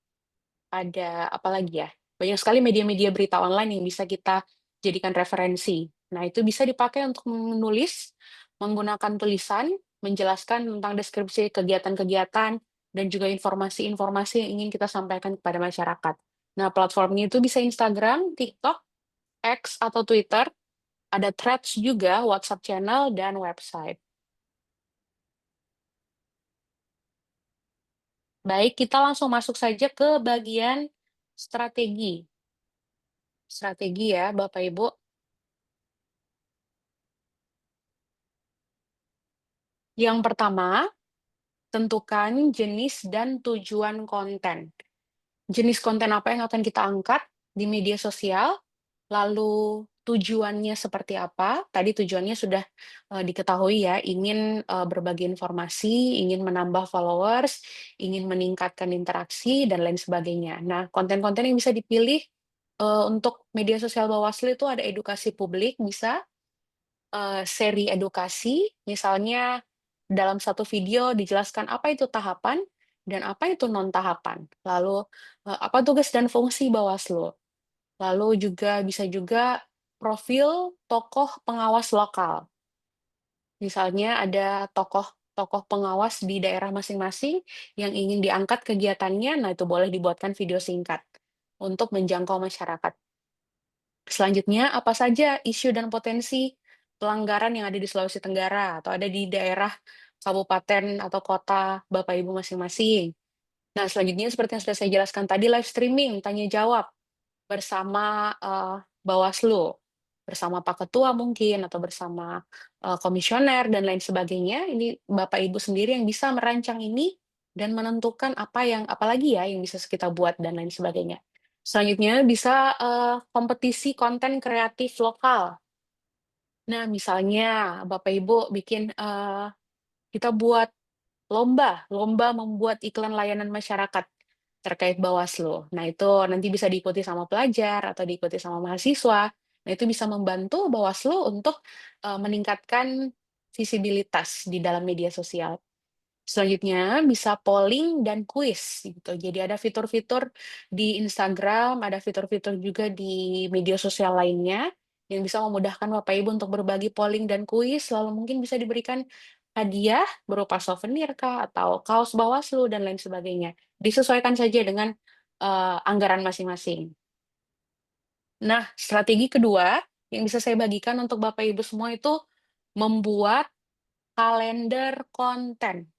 ada apa lagi ya, banyak sekali media-media berita online yang bisa kita jadikan referensi. Nah, itu bisa dipakai untuk menulis, menggunakan tulisan, menjelaskan tentang deskripsi kegiatan-kegiatan, dan juga informasi-informasi yang ingin kita sampaikan kepada masyarakat. Nah, platformnya itu bisa Instagram, TikTok, X atau Twitter, ada Threads juga, WhatsApp channel, dan website. Baik, kita langsung masuk saja ke bagian strategi. Strategi ya, Bapak Ibu. Yang pertama, tentukan jenis dan tujuan konten. Jenis konten apa yang akan kita angkat di media sosial, lalu tujuannya seperti apa. Tadi tujuannya sudah diketahui ya, ingin berbagi informasi, ingin menambah followers, ingin meningkatkan interaksi, dan lain sebagainya. Nah, konten-konten yang bisa dipilih untuk media sosial Bawaslu itu ada edukasi publik, bisa seri edukasi, misalnya dalam satu video dijelaskan apa itu tahapan dan apa itu non-tahapan. Lalu, apa tugas dan fungsi Bawaslu. Lalu bisa juga profil tokoh pengawas lokal. Misalnya ada tokoh pengawas di daerah masing-masing yang ingin diangkat kegiatannya, nah itu boleh dibuatkan video singkat untuk menjangkau masyarakat. Selanjutnya, apa saja isu dan potensi pelanggaran yang ada di Sulawesi Tenggara atau ada di daerah kabupaten atau kota Bapak Ibu masing-masing. Nah, selanjutnya seperti yang sudah saya jelaskan tadi, live streaming, tanya jawab bersama Bawaslu, bersama Pak Ketua mungkin atau bersama komisioner dan lain sebagainya. Ini Bapak Ibu sendiri yang bisa merancang ini dan menentukan apalagi ya yang bisa kita buat dan lain sebagainya. Selanjutnya bisa kompetisi konten kreatif lokal. Nah, misalnya Bapak Ibu bikin kita buat lomba membuat iklan layanan masyarakat terkait Bawaslu. Nah, itu nanti bisa diikuti sama pelajar atau diikuti sama mahasiswa. Nah, itu bisa membantu Bawaslu untuk meningkatkan visibilitas di dalam media sosial. Selanjutnya bisa polling dan kuis gitu. Jadi ada fitur-fitur di Instagram, ada fitur-fitur juga di media sosial lainnya yang bisa memudahkan Bapak Ibu untuk berbagi polling dan kuis, lalu mungkin bisa diberikan hadiah berupa souvenir kah atau kaos Bawaslu dan lain sebagainya. Disesuaikan saja dengan anggaran masing-masing. Nah, strategi kedua yang bisa saya bagikan untuk Bapak Ibu semua itu membuat kalender konten.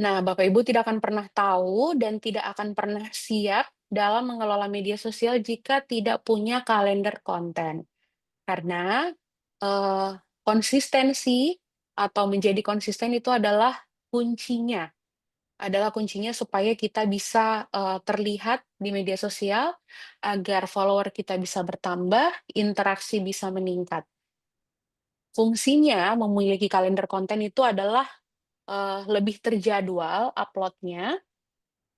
Nah, Bapak Ibu tidak akan pernah tahu dan tidak akan pernah siap dalam mengelola media sosial jika tidak punya kalender konten. Karena konsistensi atau menjadi konsisten itu adalah kuncinya. Adalah kuncinya supaya kita bisa terlihat di media sosial, agar follower kita bisa bertambah, interaksi bisa meningkat. Fungsinya memiliki kalender konten itu adalah lebih terjadwal upload-nya,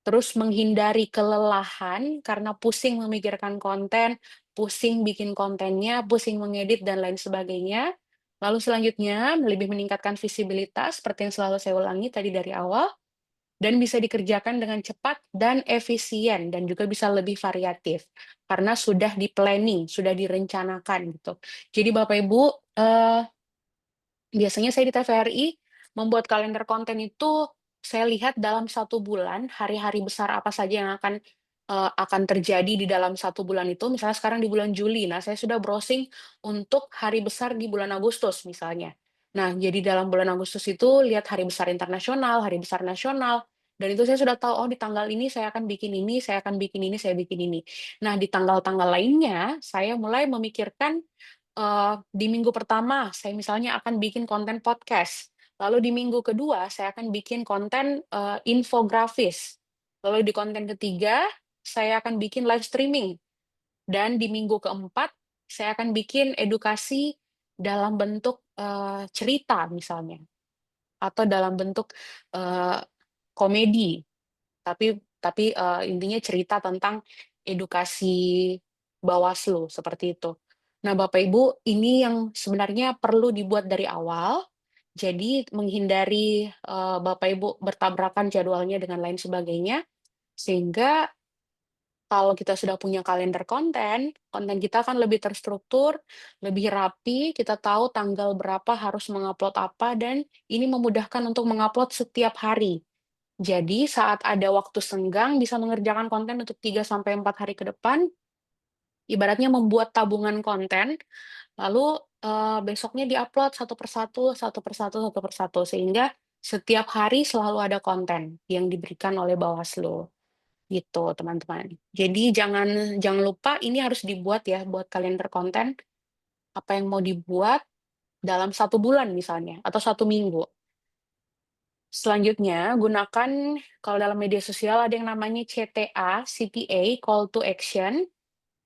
terus menghindari kelelahan karena pusing memikirkan konten, pusing bikin kontennya, pusing mengedit, dan lain sebagainya. Lalu selanjutnya, lebih meningkatkan visibilitas, seperti yang selalu saya ulangi tadi dari awal, dan bisa dikerjakan dengan cepat dan efisien, dan juga bisa lebih variatif, karena sudah di-planning, sudah direncanakan, gitu. Jadi Bapak Ibu, biasanya saya di TVRI membuat kalender konten itu saya lihat dalam 1 bulan, hari-hari besar apa saja yang akan terjadi di dalam 1 bulan itu. Misalnya sekarang di bulan Juli, nah saya sudah browsing untuk hari besar di bulan Agustus misalnya. Nah, jadi dalam bulan Agustus itu lihat hari besar internasional, hari besar nasional, dan itu saya sudah tahu, oh di tanggal ini saya akan bikin ini, saya akan bikin ini, saya bikin ini. Nah, di tanggal-tanggal lainnya, saya mulai memikirkan di minggu pertama saya misalnya akan bikin konten podcast, lalu di minggu kedua saya akan bikin konten infografis, lalu di konten ketiga saya akan bikin live streaming, dan di minggu keempat saya akan bikin edukasi dalam bentuk cerita misalnya, atau dalam bentuk komedi, tapi intinya cerita tentang edukasi Bawaslu, seperti itu. Nah, Bapak Ibu, ini yang sebenarnya perlu dibuat dari awal, jadi menghindari Bapak Ibu bertabrakan jadwalnya dengan lain sebagainya, sehingga kalau kita sudah punya kalender konten, konten kita akan lebih terstruktur, lebih rapi, kita tahu tanggal berapa harus mengupload apa, dan ini memudahkan untuk mengupload setiap hari. Jadi saat ada waktu senggang bisa mengerjakan konten untuk 3 sampai 4 hari ke depan, ibaratnya membuat tabungan konten, lalu besoknya di-upload satu persatu, satu persatu, satu persatu, sehingga setiap hari selalu ada konten yang diberikan oleh Bawaslu, gitu teman-teman. Jadi jangan jangan lupa ini harus dibuat ya, buat kalender konten, apa yang mau dibuat dalam 1 bulan misalnya, atau 1 minggu. Selanjutnya, gunakan kalau dalam media sosial ada yang namanya CTA, call to action,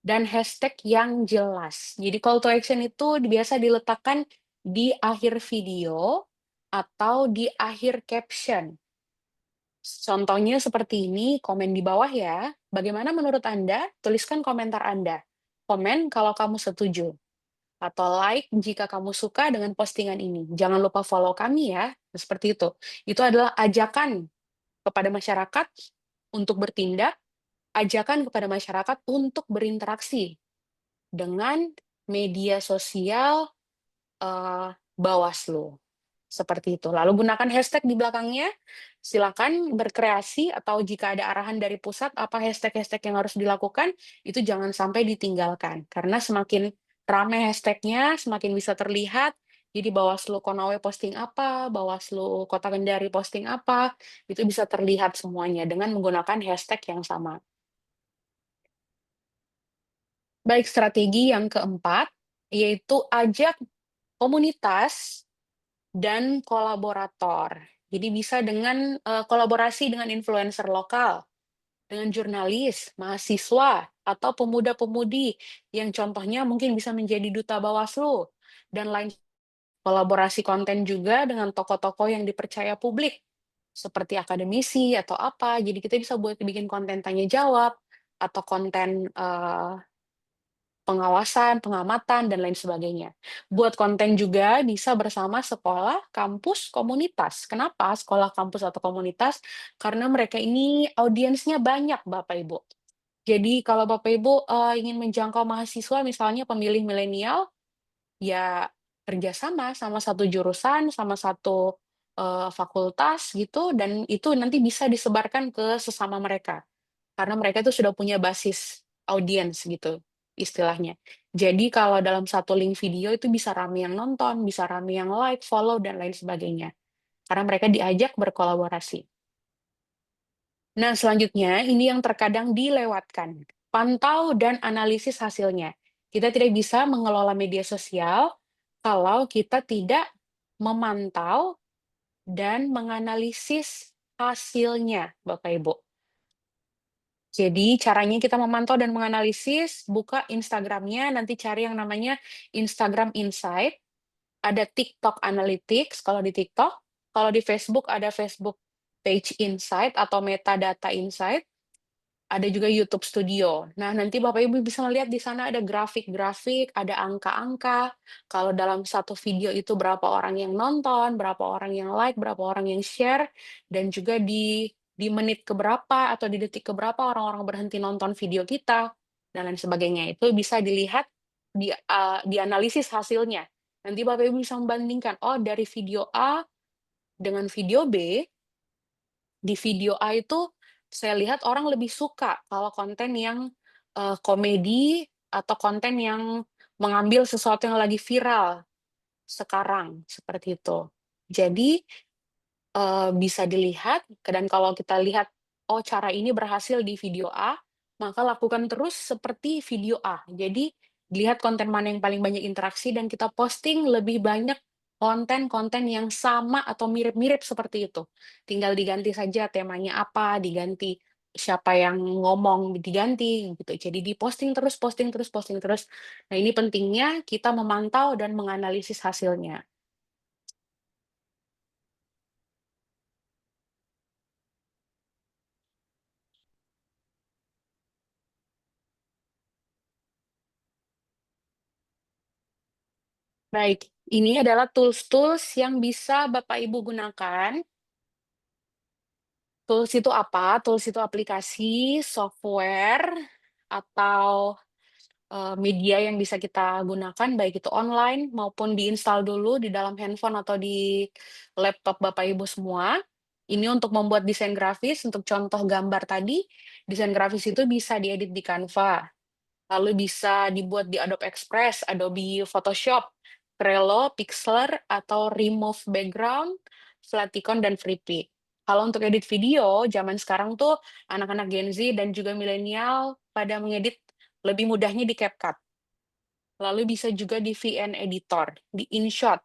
dan hashtag yang jelas. Jadi call to action itu biasa diletakkan di akhir video atau di akhir caption. Contohnya seperti ini, komen di bawah ya. Bagaimana menurut Anda? Tuliskan komentar Anda. Komen kalau kamu setuju. Atau like jika kamu suka dengan postingan ini. Jangan lupa follow kami ya, seperti itu. Itu adalah ajakan kepada masyarakat untuk bertindak, ajakan kepada masyarakat untuk berinteraksi dengan media sosial Bawaslu. Seperti itu. Lalu gunakan hashtag di belakangnya. Silakan berkreasi, atau jika ada arahan dari pusat apa hashtag-hashtag yang harus dilakukan, itu jangan sampai ditinggalkan. Karena semakin ramai hashtagnya, semakin bisa terlihat. Jadi Bawaslu Konawe posting apa, Bawaslu Kota Kendari posting apa, itu bisa terlihat semuanya dengan menggunakan hashtag yang sama. Baik, strategi yang keempat, yaitu ajak komunitas dan kolaborator. Jadi bisa dengan kolaborasi dengan influencer lokal, dengan jurnalis, mahasiswa, atau pemuda-pemudi yang contohnya mungkin bisa menjadi duta Bawaslu, dan lain. Kolaborasi konten juga dengan tokoh-tokoh yang dipercaya publik, seperti akademisi atau apa. Jadi kita bisa bikin konten tanya jawab, atau konten pengawasan, pengamatan, dan lain sebagainya. Buat konten juga bisa bersama sekolah, kampus, komunitas. Kenapa sekolah, kampus, atau komunitas? Karena mereka ini audiensnya banyak, Bapak Ibu. Jadi kalau Bapak Ibu ingin menjangkau mahasiswa, misalnya pemilih milenial, ya kerjasama sama satu jurusan, sama satu fakultas gitu, dan itu nanti bisa disebarkan ke sesama mereka. Karena mereka itu sudah punya basis audiens gitu, istilahnya. Jadi kalau dalam satu link video itu bisa rame yang nonton, bisa rame yang like, follow, dan lain sebagainya. Karena mereka diajak berkolaborasi. Nah, selanjutnya ini yang terkadang dilewatkan. Pantau dan analisis hasilnya. Kita tidak bisa mengelola media sosial kalau kita tidak memantau dan menganalisis hasilnya, Bapak Ibu. Jadi caranya kita memantau dan menganalisis, buka Instagram-nya, nanti cari yang namanya Instagram Insight, ada TikTok Analytics kalau di TikTok, kalau di Facebook ada Facebook Page Insight atau Metadata Insight, ada juga YouTube Studio. Nah, nanti Bapak Ibu bisa melihat di sana ada grafik-grafik, ada angka-angka, kalau dalam satu video itu berapa orang yang nonton, berapa orang yang like, berapa orang yang share, dan juga di menit keberapa atau di detik keberapa orang-orang berhenti nonton video kita, dan lain sebagainya. Itu bisa dilihat, dianalisis hasilnya. Nanti Bapak Ibu bisa membandingkan, oh dari video A dengan video B, di video A itu saya lihat orang lebih suka kalau konten yang komedi atau konten yang mengambil sesuatu yang lagi viral sekarang, seperti itu. Jadi bisa dilihat, dan kalau kita lihat, oh cara ini berhasil di video A, maka lakukan terus seperti video A. Jadi lihat konten mana yang paling banyak interaksi dan kita posting lebih banyak konten-konten yang sama atau mirip-mirip seperti itu. Tinggal diganti saja temanya apa, diganti siapa yang ngomong, diganti gitu. Jadi di-posting terus, posting terus, posting terus. Nah, ini pentingnya kita memantau dan menganalisis hasilnya. Baik, ini adalah tools-tools yang bisa Bapak Ibu gunakan. Tools itu apa? Tools itu aplikasi, software, atau media yang bisa kita gunakan, baik itu online maupun diinstal dulu di dalam handphone atau di laptop Bapak Ibu semua. Ini untuk membuat desain grafis, untuk contoh gambar tadi, desain grafis itu bisa diedit di Canva, lalu bisa dibuat di Adobe Express, Adobe Photoshop, Trello, Pixlr, atau Remove Background, Flaticon, dan Freepik. Kalau untuk edit video, zaman sekarang tuh anak-anak Gen Z dan juga milenial pada mengedit lebih mudahnya di CapCut. Lalu bisa juga di VN Editor, di InShot,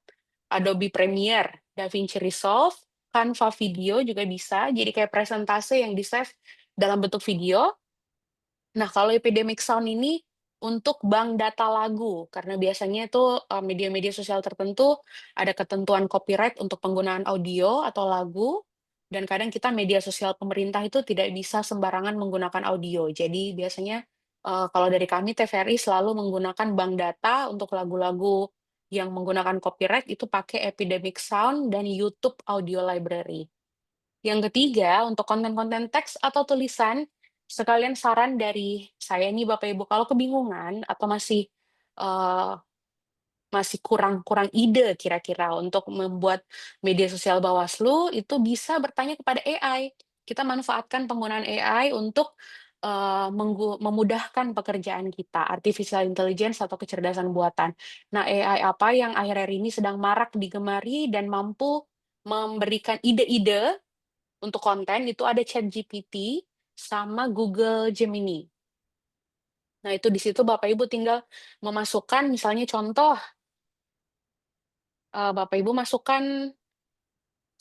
Adobe Premiere, DaVinci Resolve, Canva Video juga bisa, jadi kayak presentase yang di-save dalam bentuk video. Nah, kalau Epidemic Sound ini untuk bank data lagu, karena biasanya itu media-media sosial tertentu ada ketentuan copyright untuk penggunaan audio atau lagu, dan kadang kita media sosial pemerintah itu tidak bisa sembarangan menggunakan audio. Jadi biasanya kalau dari kami TVRI selalu menggunakan bank data untuk lagu-lagu yang menggunakan copyright itu pakai Epidemic Sound dan YouTube Audio Library. Yang ketiga, untuk konten-konten teks atau tulisan, sekalian saran dari saya nih Bapak Ibu, kalau kebingungan atau masih kurang ide kira-kira untuk membuat media sosial Bawaslu, itu bisa bertanya kepada AI. Kita manfaatkan penggunaan AI untuk memudahkan pekerjaan kita, artificial intelligence atau kecerdasan buatan. Nah, AI apa yang akhir-akhir ini sedang marak digemari dan mampu memberikan ide-ide untuk konten itu ada ChatGPT sama Google Gemini. Nah, itu di situ Bapak Ibu tinggal memasukkan misalnya contoh, Bapak Ibu masukkan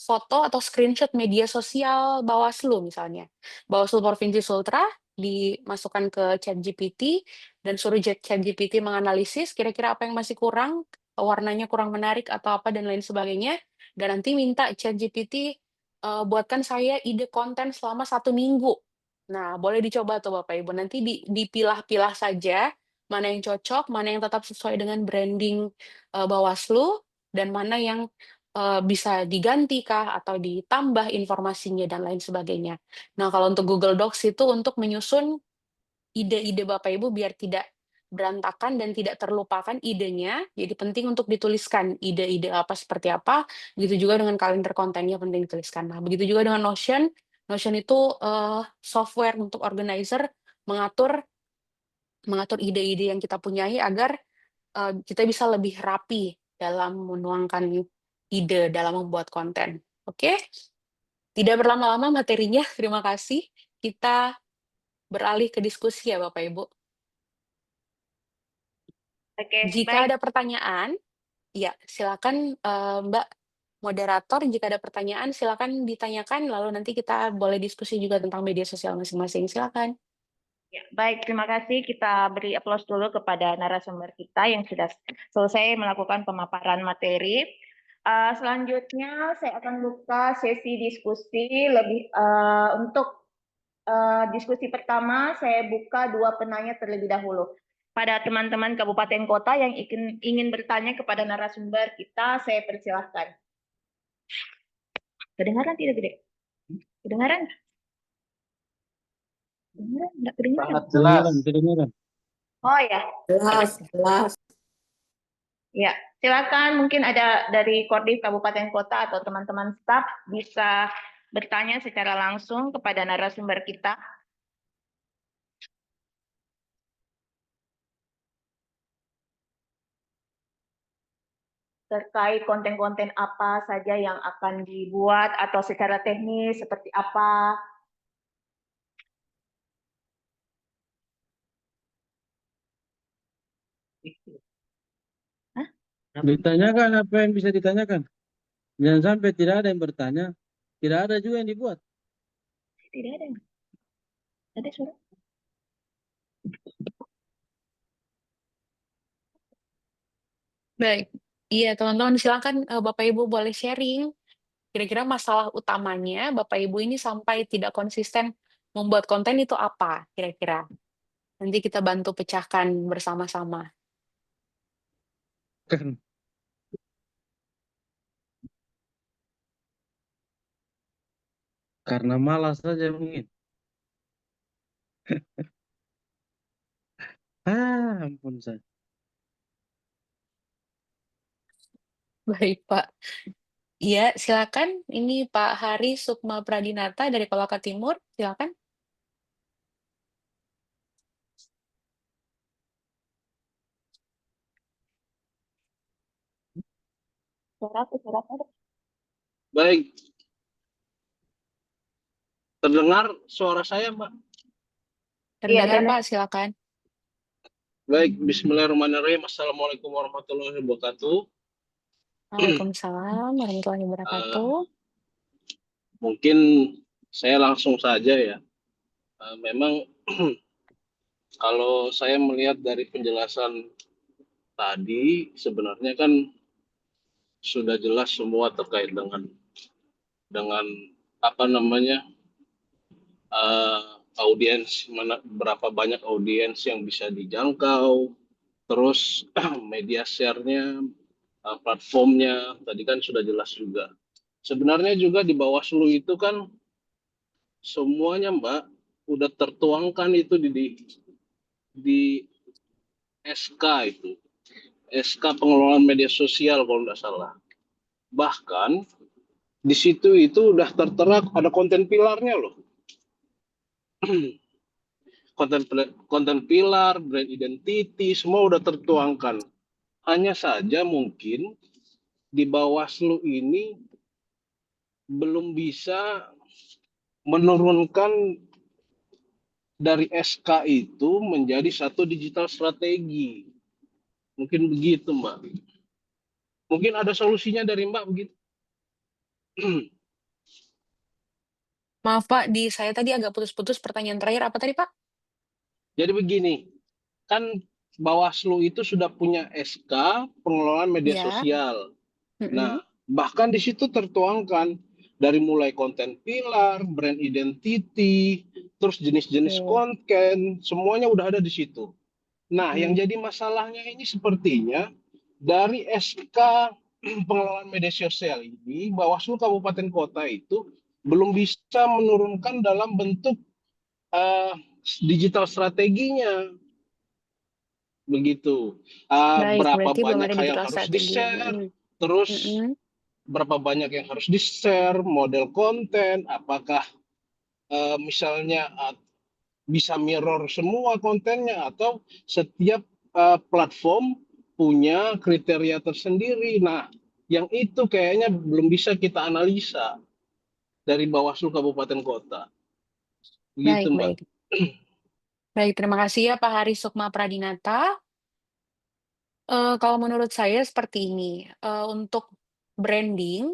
foto atau screenshot media sosial Bawaslu misalnya. Bawaslu Provinsi Sultra dimasukkan ke ChatGPT dan suruh ChatGPT menganalisis kira-kira apa yang masih kurang, warnanya kurang menarik atau apa dan lain sebagainya, dan nanti minta ChatGPT buatkan saya ide konten selama 1 minggu. Nah, boleh dicoba tuh Bapak Ibu, nanti dipilah-pilah saja mana yang cocok, mana yang tetap sesuai dengan branding Bawaslu, dan mana yang bisa diganti kah atau ditambah informasinya dan lain sebagainya. Nah, kalau untuk Google Docs itu untuk menyusun ide-ide Bapak Ibu biar tidak berantakan dan tidak terlupakan idenya, jadi penting untuk dituliskan ide-ide apa seperti apa, begitu juga dengan kalender kontennya penting dituliskan. Nah, begitu juga dengan Notion. Notion itu software untuk organizer mengatur ide-ide yang kita punyai agar kita bisa lebih rapi dalam menuangkan ide dalam membuat konten. Oke? Tidak berlama-lama materinya, terima kasih. Kita beralih ke diskusi ya Bapak Ibu. Oke, Jika baik. ada pertanyaan, ya silakan Mbak moderator, jika ada pertanyaan silakan ditanyakan, lalu nanti kita boleh diskusi juga tentang media sosial masing-masing. Silakan. Ya, baik, terima kasih. Kita beri aplaus dulu kepada narasumber kita yang sudah selesai melakukan pemaparan materi. Selanjutnya saya akan buka sesi diskusi untuk diskusi pertama. Saya buka 2 penanya terlebih dahulu. Pada teman-teman kabupaten kota yang ingin bertanya kepada narasumber kita, saya persilahkan. Kedengaran tidak, Gede? Kedengaran? Kedengaran? Nggak kedengaran? Sangat jelas. Kedengaran. Oh ya, Jelas. ya, silakan. Mungkin ada dari Kordif Kabupaten Kota atau teman-teman staf bisa bertanya secara langsung kepada narasumber kita. Terkait konten-konten apa saja yang akan dibuat atau secara teknis seperti apa. Ditanyakan apa yang bisa ditanyakan. Jangan sampai tidak ada yang bertanya, tidak ada juga yang dibuat. Tidak ada. Ada suara? Baik. Iya, teman-teman silakan Bapak Ibu boleh sharing. Kira-kira masalah utamanya Bapak Ibu ini sampai tidak konsisten membuat konten itu apa kira-kira? Nanti kita bantu pecahkan bersama-sama. Karena malas saja mungkin. Ampun saya. Baik, Pak. Iya, silakan. Ini Pak Hari Sukma Pradinata dari Kolaka Timur. Silakan. Suara ada. Baik, terdengar suara saya, Mbak? Terdengar, Pak. Silakan. Baik, bismillahirrahmanirrahim. Assalamualaikum warahmatullahi wabarakatuh. Waalaikumsalam warahmatullahi wabarakatuh. Mungkin saya langsung saja ya. Memang kalau saya melihat dari penjelasan tadi, sebenarnya kan sudah jelas semua terkait dengan apa namanya audiens, berapa banyak audiens yang bisa dijangkau, terus media share-nya, platformnya tadi kan sudah jelas juga. Sebenarnya juga di Bawaslu itu kan semuanya Mbak udah tertuangkan itu di SK itu, SK pengelolaan media sosial kalau nggak salah. Bahkan di situ itu udah tertera ada konten pilarnya loh. konten pilar, brand identity, semua udah tertuangkan. Hanya saja mungkin di Bawaslu ini belum bisa menurunkan dari SK itu menjadi satu digital strategi. Mungkin begitu, Mbak. Mungkin ada solusinya dari Mbak begitu. Maaf, Pak. Di saya tadi agak putus-putus pertanyaan terakhir. Apa tadi, Pak? Jadi begini, kan Bawaslu itu sudah punya SK pengelolaan media Ya. sosial. Nah, bahkan di situ tertuangkan dari mulai konten pilar, brand identity, terus jenis-jenis konten, semuanya udah ada di situ. Nah, yang jadi masalahnya ini sepertinya dari SK pengelolaan media sosial ini, Bawaslu Kabupaten Kota itu belum bisa menurunkan dalam bentuk digital strateginya. Begitu. Baik, Berapa berarti belum banyak ada yang digital harus strategi. di-share, terus berapa banyak yang harus di-share, model konten, apakah misalnya bisa mirror semua kontennya atau setiap platform punya kriteria tersendiri. Nah, yang itu kayaknya belum bisa kita analisa. dari Bawaslu Kabupaten Kota. Begitu, Mbak. Baik. Baik, terima kasih ya Pak Hari Sukma Pradinata. Kalau menurut saya seperti ini, untuk branding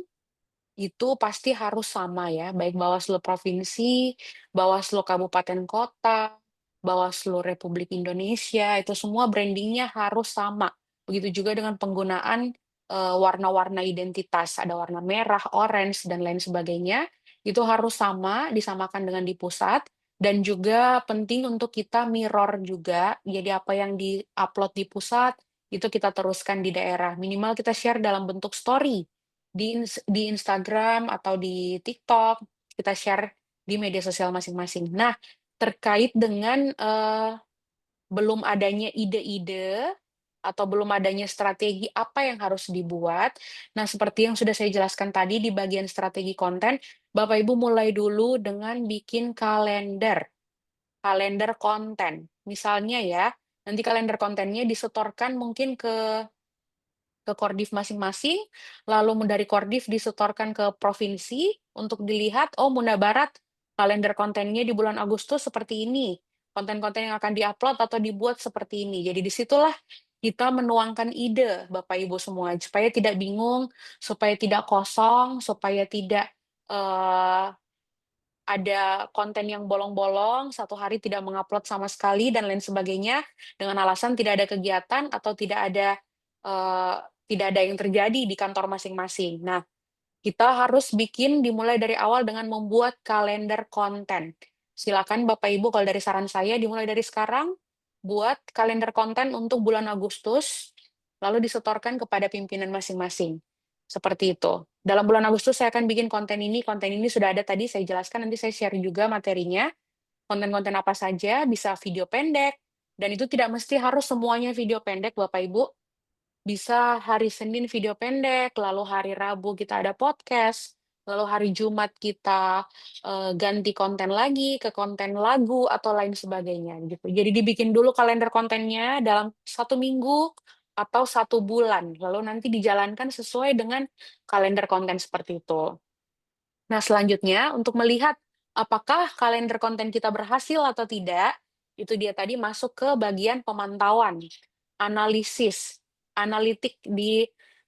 itu pasti harus sama ya, baik Bawaslu provinsi, Bawaslu kabupaten kota, Bawaslu Republik Indonesia, itu semua brandingnya harus sama. Begitu juga dengan penggunaan warna-warna identitas, ada warna merah, orange, dan lain sebagainya, itu harus sama, disamakan dengan di pusat, dan juga penting untuk kita mirror juga, jadi apa yang di-upload di pusat, itu kita teruskan di daerah. Minimal kita share dalam bentuk story di Instagram atau di TikTok, kita share di media sosial masing-masing. Nah, terkait dengan belum adanya ide-ide atau belum adanya strategi apa yang harus dibuat. Nah, seperti yang sudah saya jelaskan tadi di bagian strategi konten, Bapak Ibu mulai dulu dengan bikin kalender konten. Misalnya ya, nanti kalender kontennya disetorkan mungkin ke Kordif masing-masing, lalu dari Kordif disetorkan ke provinsi untuk dilihat, oh Muna Barat kalender kontennya di bulan Agustus seperti ini, konten-konten yang akan diupload atau dibuat seperti ini. Jadi disitulah kita menuangkan ide Bapak Ibu semua, supaya tidak bingung, supaya tidak kosong, supaya tidak ada konten yang bolong-bolong, satu hari tidak mengupload sama sekali, dan lain sebagainya, dengan alasan tidak ada kegiatan atau tidak ada yang terjadi di kantor masing-masing. Nah, kita harus dimulai dari awal dengan membuat kalender konten. Silakan Bapak Ibu, kalau dari saran saya, dimulai dari sekarang, buat kalender konten untuk bulan Agustus, lalu disetorkan kepada pimpinan masing-masing. Seperti itu. Dalam bulan Agustus saya akan bikin konten ini sudah ada tadi, saya jelaskan, nanti saya share juga materinya. Konten-konten apa saja, bisa video pendek, dan itu tidak mesti harus semuanya video pendek, Bapak Ibu. Bisa hari Senin video pendek, lalu hari Rabu kita ada podcast, lalu hari Jumat kita ganti konten lagi ke konten lagu atau lain sebagainya gitu. Jadi dibikin dulu kalender kontennya dalam 1 minggu atau 1 bulan, lalu nanti dijalankan sesuai dengan kalender konten seperti itu. Nah, selanjutnya untuk melihat apakah kalender konten kita berhasil atau tidak, itu dia tadi masuk ke bagian pemantauan, analisis, analitik di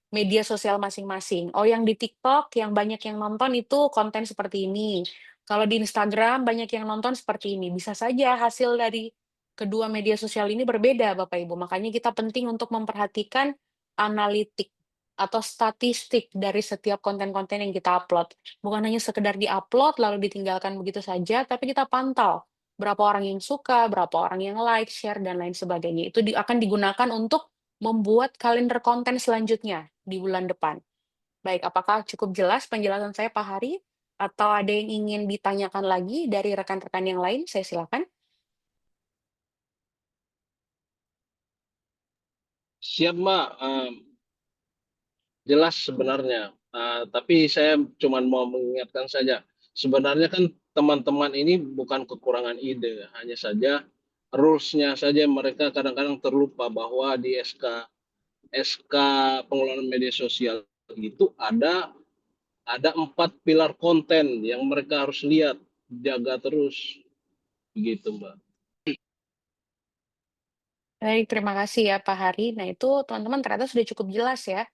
media sosial masing-masing. Oh, yang di TikTok yang banyak yang nonton itu konten seperti ini. Kalau di Instagram banyak yang nonton seperti ini. Bisa saja hasil dari kedua media sosial ini berbeda, Bapak Ibu. Makanya kita penting untuk memperhatikan analitik atau statistik dari setiap konten-konten yang kita upload. Bukan hanya sekedar di-upload lalu ditinggalkan begitu saja, tapi kita pantau berapa orang yang suka, berapa orang yang like, share, dan lain sebagainya. Itu akan digunakan untuk membuat kalender konten selanjutnya di bulan depan. Baik, apakah cukup jelas penjelasan saya, Pak Hari? Atau ada yang ingin ditanyakan lagi dari rekan-rekan yang lain? Saya silakan. Siap, Mbak. Jelas sebenarnya. Tapi saya cuma mau mengingatkan saja. Sebenarnya kan teman-teman ini bukan kekurangan ide, hanya saja rules-nya saja mereka kadang-kadang terlupa bahwa di SK pengelolaan media sosial itu ada 4 pilar konten yang mereka harus lihat, jaga terus, begitu Mbak. Baik, terima kasih ya Pak Hari. Nah, itu teman-teman ternyata sudah cukup jelas ya.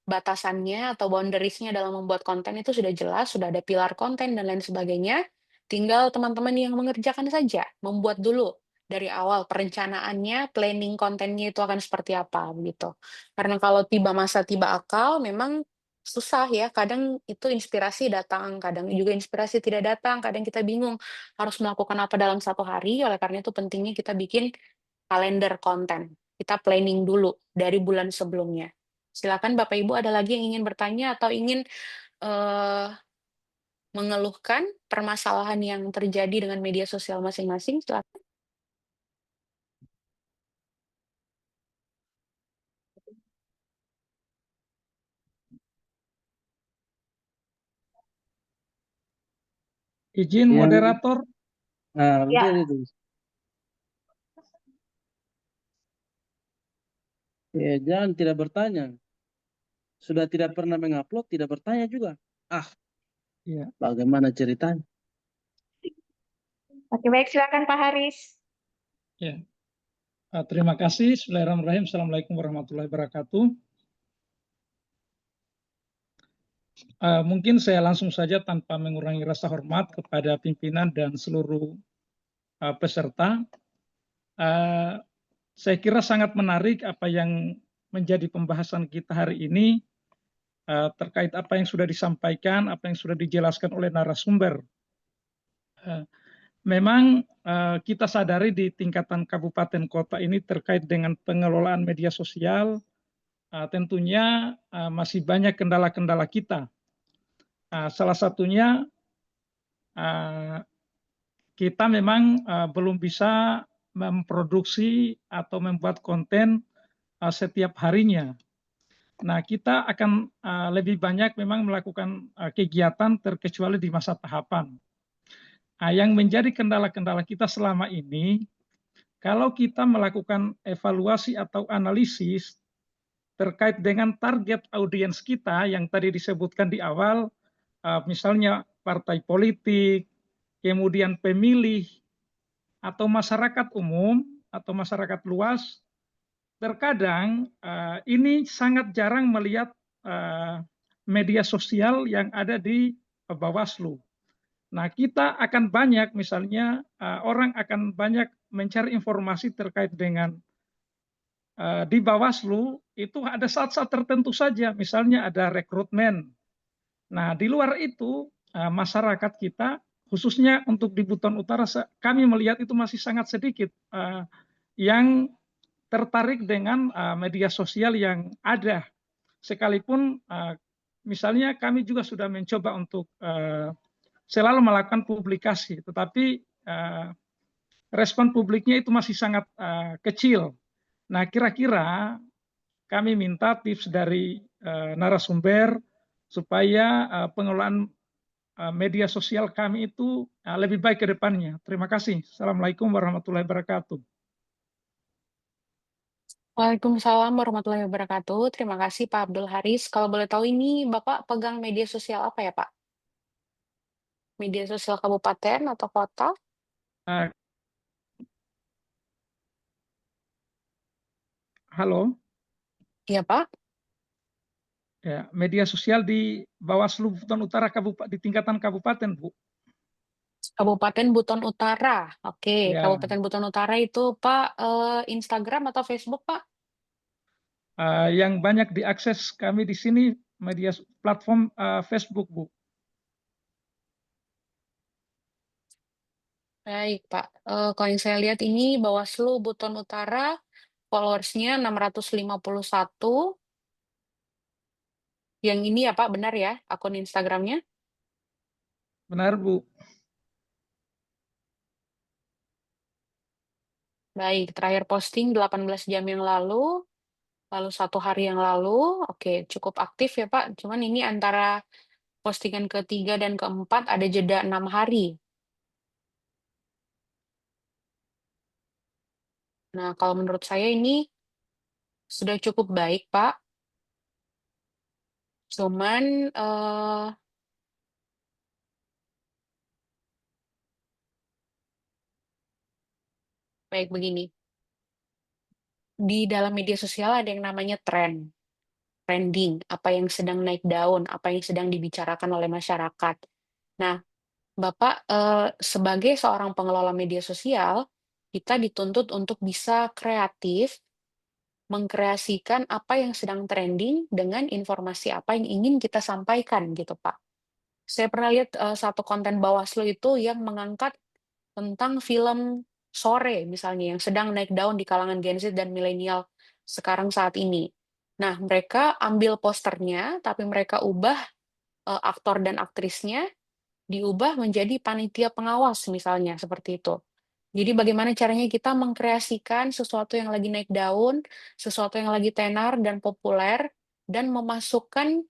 Batasannya atau boundaries-nya dalam membuat konten itu sudah jelas, sudah ada pilar konten dan lain sebagainya. Tinggal teman-teman yang mengerjakan saja, membuat dulu dari awal perencanaannya, planning kontennya itu akan seperti apa gitu. Karena kalau tiba masa tiba akal memang susah ya. Kadang itu inspirasi datang, kadang juga inspirasi tidak datang, kadang kita bingung harus melakukan apa dalam 1 hari. Oleh karena itu pentingnya kita bikin kalender konten. Kita planning dulu dari bulan sebelumnya. Silakan Bapak Ibu ada lagi yang ingin bertanya atau ingin mengeluhkan permasalahan yang terjadi dengan media sosial masing-masing, silakan. Izin Yang- moderator. Nah, Ya. betul itu. Ya, jangan tidak bertanya. Sudah tidak pernah mengupload, tidak bertanya juga. Ya, Bagaimana ceritanya? Oke, baik, silakan Pak Haris. ya. Terima kasih. Bismillahirrahmanirrahim. Assalamualaikum warahmatullahi wabarakatuh. Mungkin saya langsung saja tanpa mengurangi rasa hormat kepada pimpinan dan seluruh peserta. Saya kira sangat menarik apa yang menjadi pembahasan kita hari ini terkait apa yang sudah disampaikan, apa yang sudah dijelaskan oleh narasumber. Memang kita sadari di tingkatan kabupaten kota ini terkait dengan pengelolaan media sosial, tentunya masih banyak kendala-kendala kita. Salah satunya kita memang belum bisa memproduksi atau membuat konten setiap harinya. Nah, kita akan lebih banyak memang melakukan kegiatan terkecuali di masa tahapan. Yang menjadi kendala-kendala kita selama ini, kalau kita melakukan evaluasi atau analisis terkait dengan target audiens kita yang tadi disebutkan di awal, misalnya partai politik, kemudian pemilih, atau masyarakat umum, atau masyarakat luas, terkadang ini sangat jarang melihat media sosial yang ada di Bawaslu. Nah, kita akan banyak, misalnya orang akan banyak mencari informasi terkait dengan di Bawaslu, itu ada saat-saat tertentu saja, misalnya ada rekrutmen. Nah, di luar itu, masyarakat kita, khususnya untuk di Buton Utara, kami melihat itu masih sangat sedikit yang tertarik dengan media sosial yang ada. Sekalipun misalnya kami juga sudah mencoba untuk selalu melakukan publikasi, tetapi respon publiknya itu masih sangat kecil. Nah, kira-kira kami minta tips dari narasumber supaya pengelolaan media sosial kami itu lebih baik ke depannya. Terima kasih. Assalamualaikum warahmatullahi wabarakatuh. Waalaikumsalam warahmatullahi wabarakatuh. Terima kasih Pak Abdul Haris. Kalau boleh tahu ini Bapak pegang media sosial apa ya Pak? Media sosial kabupaten atau kota? Halo. Iya Pak. Ya, media sosial di Bawaslu Buton Utara di tingkatan kabupaten, Bu. Kabupaten Buton Utara. Oke, Ya. Kabupaten Buton Utara itu Pak Instagram atau Facebook Pak? Yang banyak diakses kami di sini media platform Facebook, Bu. Baik Pak. Kalau yang saya lihat ini Bawaslu Buton Utara followersnya 651. Yang ini ya Pak, benar ya akun Instagramnya? Benar, Bu. Baik, terakhir posting 18 jam yang lalu 1 hari yang lalu. Oke, cukup aktif ya Pak. Cuman ini antara postingan ketiga dan keempat ada jeda 6 hari. Nah, kalau menurut saya ini sudah cukup baik, Pak. Cuman baik begini. Di dalam media sosial ada yang namanya trending, apa yang sedang naik daun, apa yang sedang dibicarakan oleh masyarakat. Nah, Bapak sebagai seorang pengelola media sosial, kita dituntut untuk bisa kreatif mengkreasikan apa yang sedang trending dengan informasi apa yang ingin kita sampaikan gitu, Pak. Saya pernah lihat satu konten Bawaslu itu yang mengangkat tentang film Sore misalnya yang sedang naik daun di kalangan Gen Z dan milenial sekarang saat ini. Nah, mereka ambil posternya tapi mereka ubah aktor dan aktrisnya diubah menjadi panitia pengawas misalnya seperti itu. Jadi bagaimana caranya kita mengkreasikan sesuatu yang lagi naik daun, sesuatu yang lagi tenar dan populer, dan memasukkan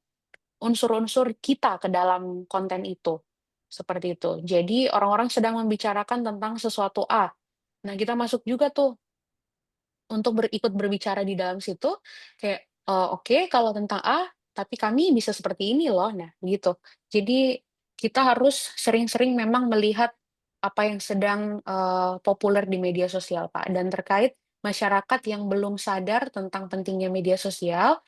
unsur-unsur kita ke dalam konten itu. Seperti itu. Jadi orang-orang sedang membicarakan tentang sesuatu A. Nah, kita masuk juga tuh untuk ikut berbicara di dalam situ, kayak, oke kalau tentang A, tapi kami bisa seperti ini loh. Nah, gitu. Jadi kita harus sering-sering memang melihat apa yang sedang populer di media sosial, Pak. Dan terkait masyarakat yang belum sadar tentang pentingnya media sosial,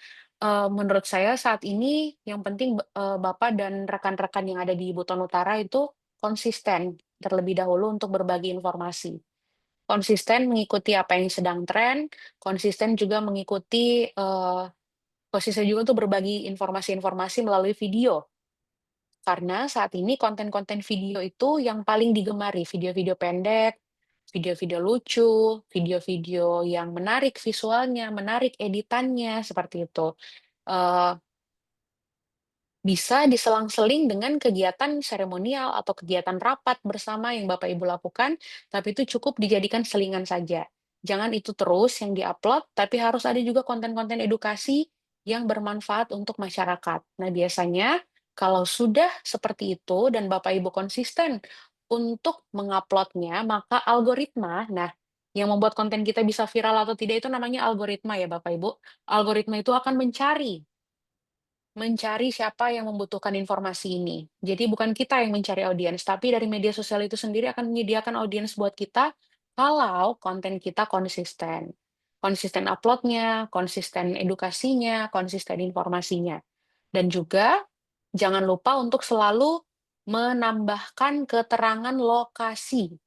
menurut saya saat ini yang penting Bapak dan rekan-rekan yang ada di Buton Utara itu konsisten terlebih dahulu untuk berbagi informasi. Konsisten mengikuti apa yang sedang tren, konsisten juga mengikuti konsisten juga untuk berbagi informasi-informasi melalui video. Karena saat ini konten-konten video itu yang paling digemari, video-video pendek, video-video lucu, video-video yang menarik visualnya, menarik editannya, seperti itu. Eee, Bisa diselang-seling dengan kegiatan seremonial atau kegiatan rapat bersama yang Bapak Ibu lakukan, tapi itu cukup dijadikan selingan saja. Jangan itu terus yang di-upload, tapi harus ada juga konten-konten edukasi yang bermanfaat untuk masyarakat. Nah, biasanya kalau sudah seperti itu dan Bapak Ibu konsisten untuk menguploadnya, maka algoritma, nah, yang membuat konten kita bisa viral atau tidak itu namanya algoritma ya Bapak Ibu. Algoritma itu akan mencari siapa yang membutuhkan informasi ini. Jadi bukan kita yang mencari audiens, tapi dari media sosial itu sendiri akan menyediakan audiens buat kita kalau konten kita konsisten. Konsisten upload-nya, konsisten edukasinya, konsisten informasinya. Dan juga jangan lupa untuk selalu menambahkan keterangan lokasi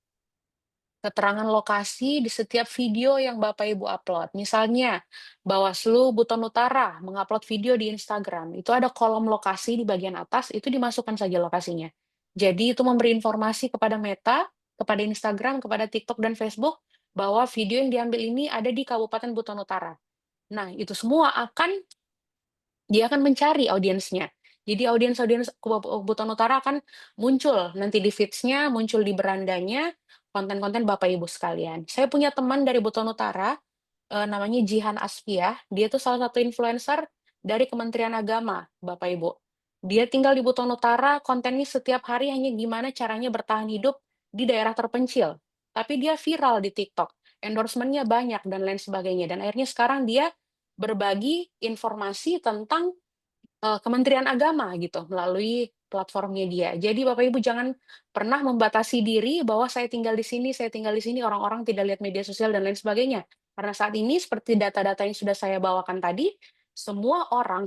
di setiap video yang Bapak Ibu upload. Misalnya, Bawaslu Buton Utara mengupload video di Instagram, itu ada kolom lokasi di bagian atas, itu dimasukkan saja lokasinya. Jadi itu memberi informasi kepada Meta, kepada Instagram, kepada TikTok dan Facebook, bahwa video yang diambil ini ada di Kabupaten Buton Utara. Nah, itu semua dia akan mencari audiensnya. Jadi audiens-audiens Buton Utara akan muncul nanti di feeds-nya, muncul di berandanya, konten-konten Bapak Ibu sekalian. Saya punya teman dari Buton Utara, namanya Jihan Asfiah, dia tuh salah satu influencer dari Kementerian Agama, Bapak Ibu. Dia tinggal di Buton Utara, kontennya setiap hari hanya gimana caranya bertahan hidup di daerah terpencil. Tapi dia viral di TikTok, endorsement-nya banyak dan lain sebagainya. Dan akhirnya sekarang dia berbagi informasi tentang Kementerian Agama gitu, melalui platformnya dia. Jadi Bapak Ibu jangan pernah membatasi diri bahwa saya tinggal di sini, orang-orang tidak lihat media sosial dan lain sebagainya. Karena saat ini seperti data-data yang sudah saya bawakan tadi,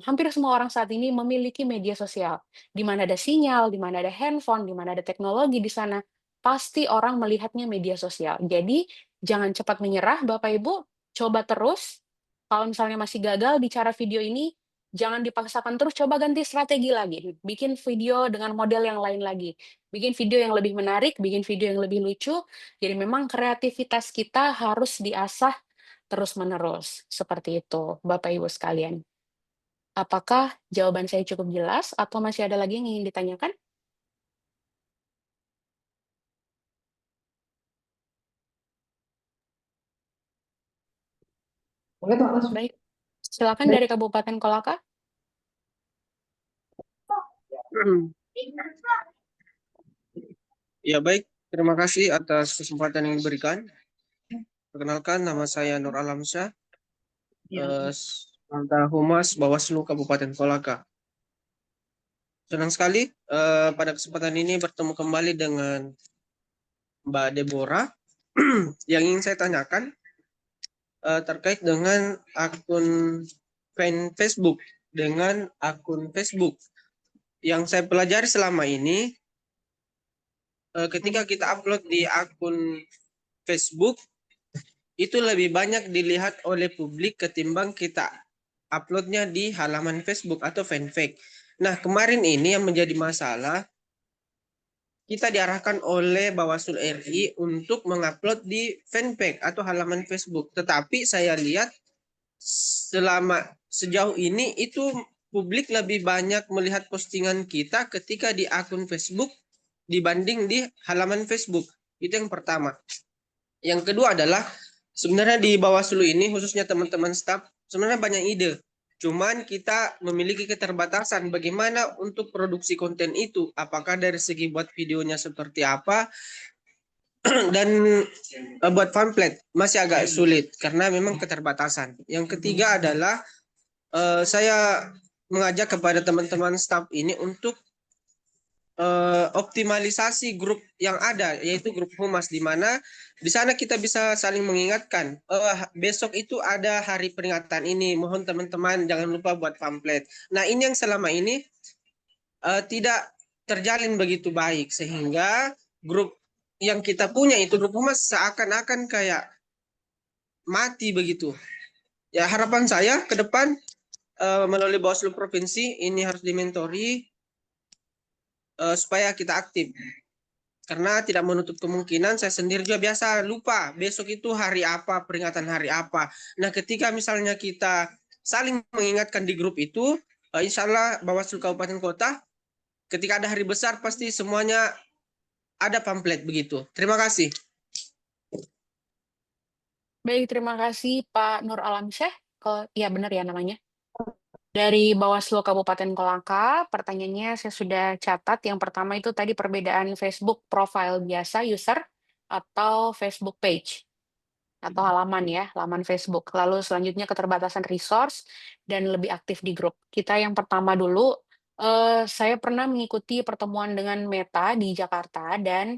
hampir semua orang saat ini memiliki media sosial. Di mana ada sinyal, di mana ada handphone, di mana ada teknologi di sana, pasti orang melihatnya media sosial. Jadi jangan cepat menyerah Bapak Ibu, coba terus. Kalau misalnya masih gagal bicara video ini, jangan dipaksakan terus, coba ganti strategi lagi. Bikin video dengan model yang lain lagi. Bikin video yang lebih menarik, bikin video yang lebih lucu. Jadi memang kreativitas kita harus diasah terus-menerus. Seperti itu, Bapak Ibu sekalian. Apakah jawaban saya cukup jelas atau masih ada lagi yang ingin ditanyakan? Baik, silakan dari Kabupaten Kolaka. Ya baik, terima kasih atas kesempatan yang diberikan. Perkenalkan, nama saya Nur Alamsyah, Anggota Humas Bawaslu Kabupaten Kolaka. Senang sekali pada kesempatan ini bertemu kembali dengan Mbak Deborah. Yang ingin saya tanyakan terkait dengan akun Facebook dengan akun Facebook. Yang saya pelajari selama ini, ketika kita upload di akun Facebook, itu lebih banyak dilihat oleh publik ketimbang kita uploadnya di halaman Facebook atau fanpage. Nah, kemarin ini yang menjadi masalah, kita diarahkan oleh Bawaslu RI untuk mengupload di fanpage atau halaman Facebook. Tetapi saya lihat sejauh ini itu publik lebih banyak melihat postingan kita ketika di akun Facebook dibanding di halaman Facebook. Itu yang pertama. Yang kedua adalah sebenarnya di Bawaslu ini khususnya teman-teman staf sebenarnya banyak ide. Cuman kita memiliki keterbatasan bagaimana untuk produksi konten itu. Apakah dari segi buat videonya seperti apa dan buat pamflet masih agak sulit karena memang keterbatasan. Yang ketiga adalah saya mengajak kepada teman-teman staf ini untuk optimalisasi grup yang ada, yaitu grup humas, di mana di sana kita bisa saling mengingatkan, besok itu ada hari peringatan ini, mohon teman-teman jangan lupa buat pamflet. Nah, ini yang selama ini tidak terjalin begitu baik, sehingga grup yang kita punya itu grup humas seakan-akan kayak mati begitu. Ya, harapan saya ke depan melalui Bawaslu Provinsi ini harus dimentori supaya kita aktif. Karena tidak menutup kemungkinan saya sendiri juga biasa lupa besok itu hari apa, peringatan hari apa. Nah, ketika misalnya kita saling mengingatkan di grup itu, insya Allah Bawaslu Kabupaten Kota ketika ada hari besar pasti semuanya ada pamflet begitu. Terima kasih. Baik, terima kasih Pak Nur Alamsyah. Iya benar ya namanya. Dari Bawaslu Kabupaten Kolaka, pertanyaannya saya sudah catat. Yang pertama itu tadi perbedaan Facebook profile biasa user atau Facebook page atau halaman ya, halaman Facebook. Lalu selanjutnya keterbatasan resource dan lebih aktif di grup. Kita yang pertama dulu, saya pernah mengikuti pertemuan dengan Meta di Jakarta dan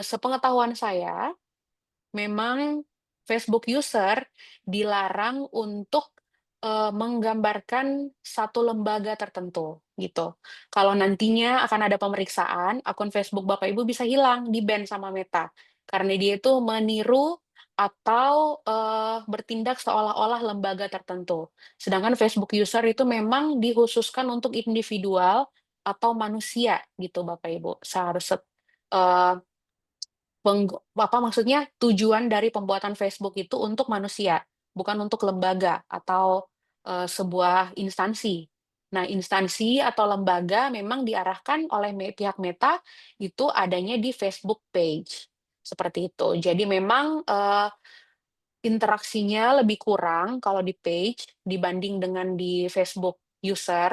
sepengetahuan saya, memang Facebook user dilarang untuk menggambarkan satu lembaga tertentu gitu. Kalau nantinya akan ada pemeriksaan, akun Facebook Bapak Ibu bisa hilang, di-ban sama Meta. Karena dia itu meniru atau bertindak seolah-olah lembaga tertentu. Sedangkan Facebook user itu memang dikhususkan untuk individual atau manusia gitu Bapak Ibu. Seharusnya maksudnya tujuan dari pembuatan Facebook itu untuk manusia, bukan untuk lembaga atau sebuah instansi. Nah, instansi atau lembaga memang diarahkan oleh pihak Meta itu adanya di Facebook page. Seperti itu. Jadi memang interaksinya lebih kurang kalau di page dibanding dengan di Facebook user.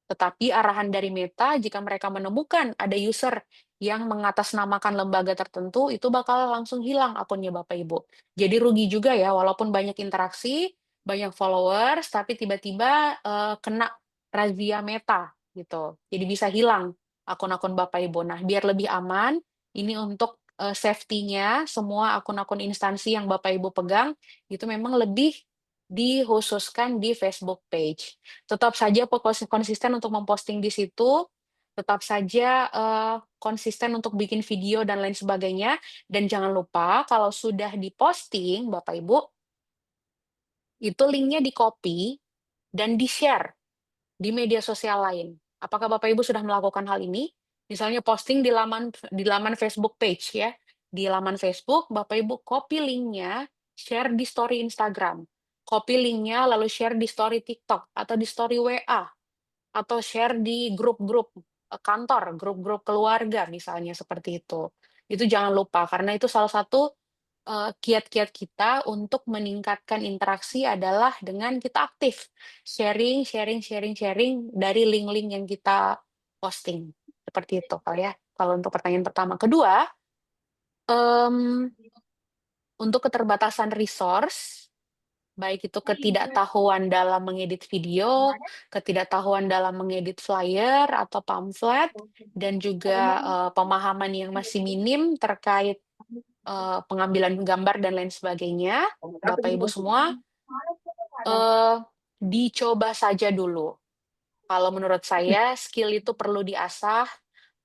Tetapi arahan dari Meta, jika mereka menemukan ada user yang mengatasnamakan lembaga tertentu, itu bakal langsung hilang akunnya Bapak Ibu. Jadi rugi juga ya, walaupun banyak interaksi, banyak followers, tapi tiba-tiba kena razia Meta gitu. Jadi bisa hilang akun-akun Bapak Ibu. Nah, biar lebih aman, ini untuk safety-nya, semua akun-akun instansi yang Bapak Ibu pegang, itu memang lebih dikhususkan di Facebook page. Tetap saja konsisten untuk memposting di situ, tetap saja konsisten untuk bikin video dan lain sebagainya, dan jangan lupa kalau sudah diposting, Bapak Ibu, itu linknya di-copy dan di-share di media sosial lain. Apakah Bapak Ibu sudah melakukan hal ini? Misalnya posting di laman Facebook page ya, di laman Facebook, Bapak Ibu copy linknya, share di story Instagram, copy linknya lalu share di story TikTok atau di story WA, atau share di grup-grup kantor, grup-grup keluarga misalnya seperti itu. Itu jangan lupa karena itu salah satu kiat-kiat kita untuk meningkatkan interaksi adalah dengan kita aktif sharing dari link-link yang kita posting. Seperti itu kali ya. Kalau untuk pertanyaan pertama. Kedua, untuk keterbatasan resource, baik itu ketidaktahuan dalam mengedit video, ketidaktahuan dalam mengedit flyer atau pamflet, dan juga pemahaman yang masih minim terkait pengambilan gambar dan lain sebagainya, Bapak Ibu semua, dicoba saja dulu. Kalau menurut saya, skill itu perlu diasah,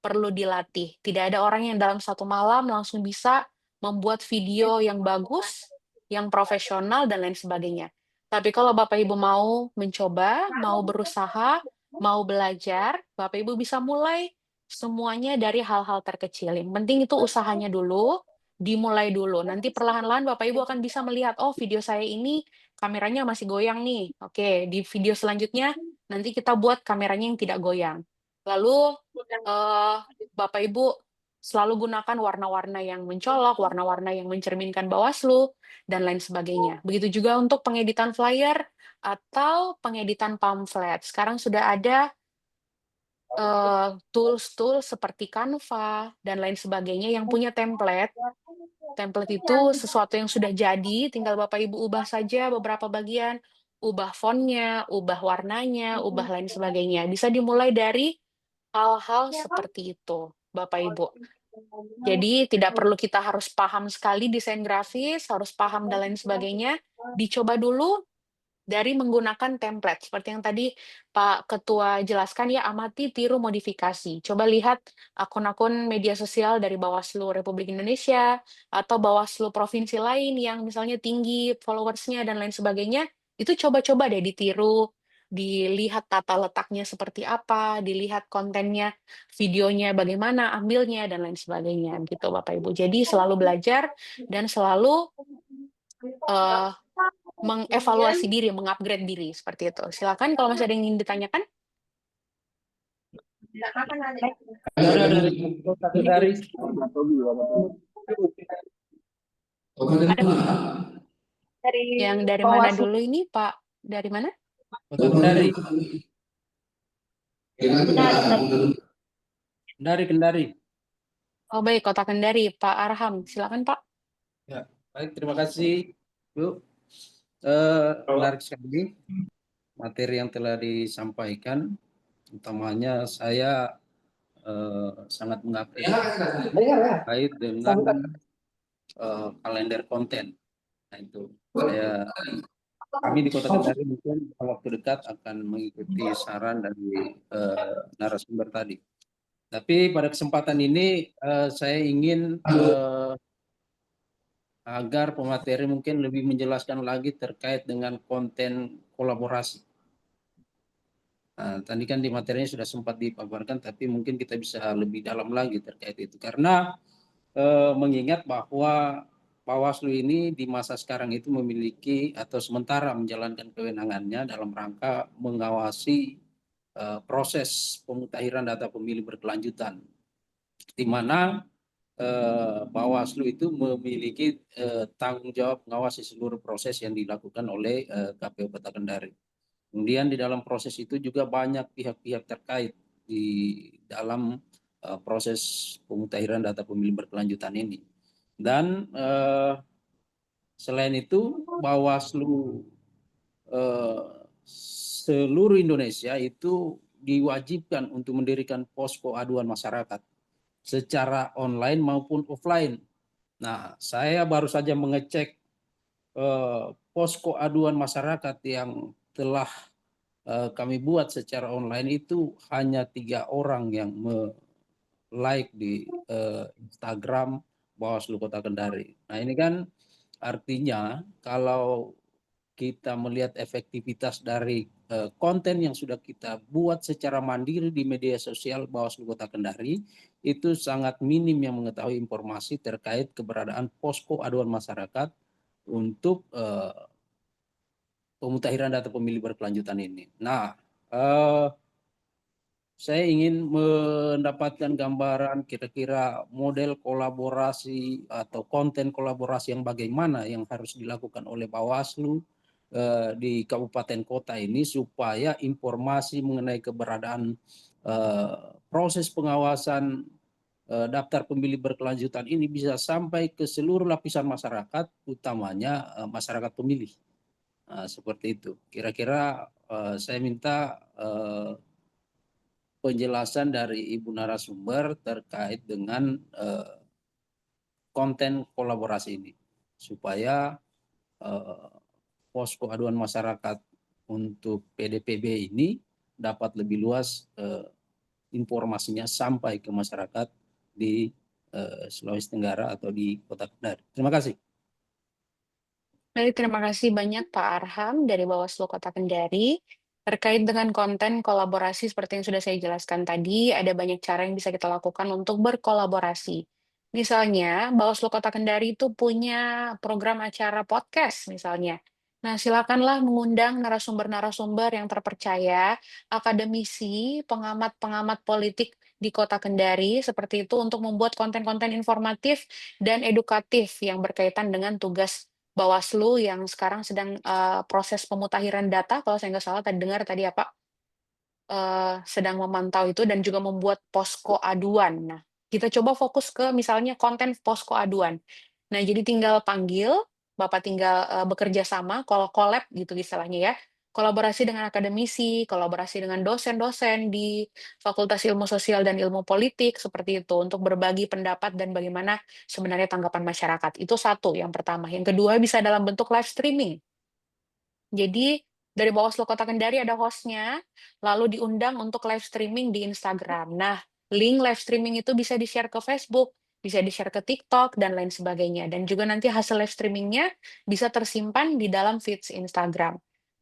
perlu dilatih. Tidak ada orang yang dalam satu malam langsung bisa membuat video yang bagus, yang profesional, dan lain sebagainya. Tapi kalau Bapak Ibu mau mencoba, mau berusaha, mau belajar, Bapak Ibu bisa mulai semuanya dari hal-hal terkecil. Yang penting itu usahanya dulu, dimulai dulu. Nanti perlahan-lahan Bapak Ibu akan bisa melihat, oh video saya ini kameranya masih goyang nih. Oke, di video selanjutnya nanti kita buat kameranya yang tidak goyang. Lalu Bapak Ibu selalu gunakan warna-warna yang mencolok, warna-warna yang mencerminkan Bawaslu, dan lain sebagainya. Begitu juga untuk pengeditan flyer atau pengeditan pamflet. Sekarang sudah ada tools-tools seperti Canva dan lain sebagainya yang punya template. Template itu sesuatu yang sudah jadi, tinggal Bapak Ibu ubah saja beberapa bagian, ubah fontnya, ubah warnanya, ubah lain sebagainya. Bisa dimulai dari Hal-hal seperti itu, Bapak Ibu. Jadi tidak perlu kita harus paham sekali desain grafis, harus paham dan lain sebagainya. Dicoba dulu dari menggunakan template. Seperti yang tadi Pak Ketua jelaskan ya, amati, tiru, modifikasi. Coba lihat akun-akun media sosial dari Bawaslu Republik Indonesia atau Bawaslu provinsi lain yang misalnya tinggi followersnya dan lain sebagainya. Itu coba-coba deh ditiru, dilihat tata letaknya seperti apa, dilihat kontennya, videonya bagaimana, ambilnya, dan lain sebagainya gitu Bapak Ibu. Jadi selalu belajar dan selalu eh, mengevaluasi diri, mengupgrade diri seperti itu. Silakan kalau masih ada yang ingin ditanyakan. Ada dari Kota Kendari. Yang dari mana dulu ini, Pak? Dari mana? Kota Kendari. Kendari. Oh baik, Kota Kendari. Pak Arham, silakan Pak. Ya, baik, terima kasih, Bu. Menarik sekali materi yang telah disampaikan. Utamanya saya sangat mengapresiasi terkait dengan kalender konten. Nah, itu kami di Kota Kendari mungkin waktu dekat akan mengikuti saran dari narasumber tadi. Tapi pada kesempatan ini saya ingin agar pemateri mungkin lebih menjelaskan lagi terkait dengan konten kolaborasi. Nah, tadi kan di materinya sudah sempat dipaparkan, tapi mungkin kita bisa lebih dalam lagi terkait itu. Karena mengingat bahwa Bawaslu ini di masa sekarang itu memiliki atau sementara menjalankan kewenangannya dalam rangka mengawasi proses pemutahiran data pemilih berkelanjutan, di mana Bawaslu itu memiliki tanggung jawab mengawasi seluruh proses yang dilakukan oleh KPU Kota Kendari. Kemudian di dalam proses itu juga banyak pihak-pihak terkait di dalam proses pemutahiran data pemilih berkelanjutan ini. Dan selain itu Bawaslu seluruh Indonesia itu diwajibkan untuk mendirikan posko aduan masyarakat secara online maupun offline. Nah, saya baru saja mengecek posko aduan masyarakat yang telah kami buat secara online itu hanya 3 orang yang like di Instagram Bawaslu Kota Kendari. Nah, ini kan artinya kalau kita melihat efektivitas dari konten yang sudah kita buat secara mandiri di media sosial Bawaslu Kota Kendari, itu sangat minim yang mengetahui informasi terkait keberadaan posko aduan masyarakat untuk pemutahiran data pemilih berkelanjutan ini. Nah, saya ingin mendapatkan gambaran kira-kira model kolaborasi atau konten kolaborasi yang bagaimana yang harus dilakukan oleh Bawaslu di kabupaten kota ini supaya informasi mengenai keberadaan proses pengawasan daftar pemilih berkelanjutan ini bisa sampai ke seluruh lapisan masyarakat, utamanya masyarakat pemilih. Seperti itu. Kira-kira saya minta penjelasan dari Ibu narasumber terkait dengan konten kolaborasi ini, supaya posko aduan masyarakat untuk PDPB ini dapat lebih luas informasinya sampai ke masyarakat di Sulawesi Tenggara atau di Kota Kendari. Terima kasih. Baik, terima kasih banyak Pak Arham dari Bawaslu Kota Kendari. Terkait dengan konten kolaborasi seperti yang sudah saya jelaskan tadi, ada banyak cara yang bisa kita lakukan untuk berkolaborasi. Misalnya, Bawaslu Kota Kendari itu punya program acara podcast misalnya. Nah, silakanlah mengundang narasumber-narasumber yang terpercaya, akademisi, pengamat-pengamat politik di Kota Kendari, seperti itu untuk membuat konten-konten informatif dan edukatif yang berkaitan dengan tugas Bawaslu yang sekarang sedang proses pemutahiran data, kalau saya nggak salah tadi dengar tadi ya Pak, sedang memantau itu dan juga membuat posko aduan. Nah, kita coba fokus ke misalnya konten posko aduan. Nah, jadi tinggal panggil, Bapak tinggal bekerja sama, collab gitu istilahnya ya, kolaborasi dengan akademisi, kolaborasi dengan dosen-dosen di Fakultas Ilmu Sosial dan Ilmu Politik, seperti itu, untuk berbagi pendapat dan bagaimana sebenarnya tanggapan masyarakat. Itu satu, yang pertama. Yang kedua, bisa dalam bentuk live streaming. Jadi, dari Bawaslu Kota Kendari ada hostnya, lalu diundang untuk live streaming di Instagram. Nah, link live streaming itu bisa di-share ke Facebook, bisa di-share ke TikTok, dan lain sebagainya. Dan juga nanti hasil live streamingnya bisa tersimpan di dalam feeds Instagram.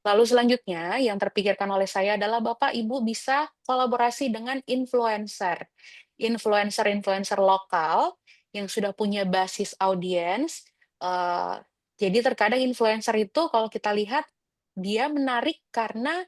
Lalu selanjutnya, yang terpikirkan oleh saya adalah Bapak Ibu bisa kolaborasi dengan influencer. Influencer-influencer lokal yang sudah punya basis audiens. Jadi terkadang influencer itu kalau kita lihat, dia menarik karena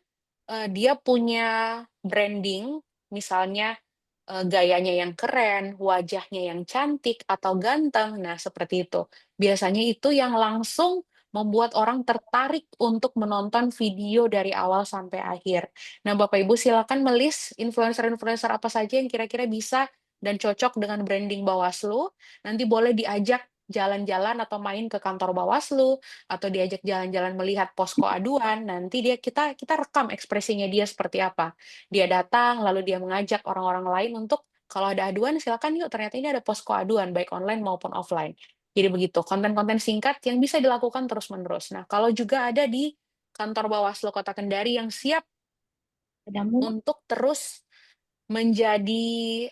dia punya branding, misalnya gayanya yang keren, wajahnya yang cantik atau ganteng. Nah, seperti itu. Biasanya itu yang langsung membuat orang tertarik untuk menonton video dari awal sampai akhir. Nah, Bapak Ibu silakan melis influencer-influencer apa saja yang kira-kira bisa dan cocok dengan branding Bawaslu. Nanti boleh diajak jalan-jalan atau main ke kantor Bawaslu, atau diajak jalan-jalan melihat posko aduan. Nanti kita rekam ekspresinya dia seperti apa. Dia datang, lalu dia mengajak orang-orang lain untuk kalau ada aduan silakan yuk, ternyata ini ada posko aduan baik online maupun offline. Jadi begitu, konten-konten singkat yang bisa dilakukan terus-menerus. Nah, kalau juga ada di kantor Bawaslu Kota Kendari yang siap untuk terus menjadi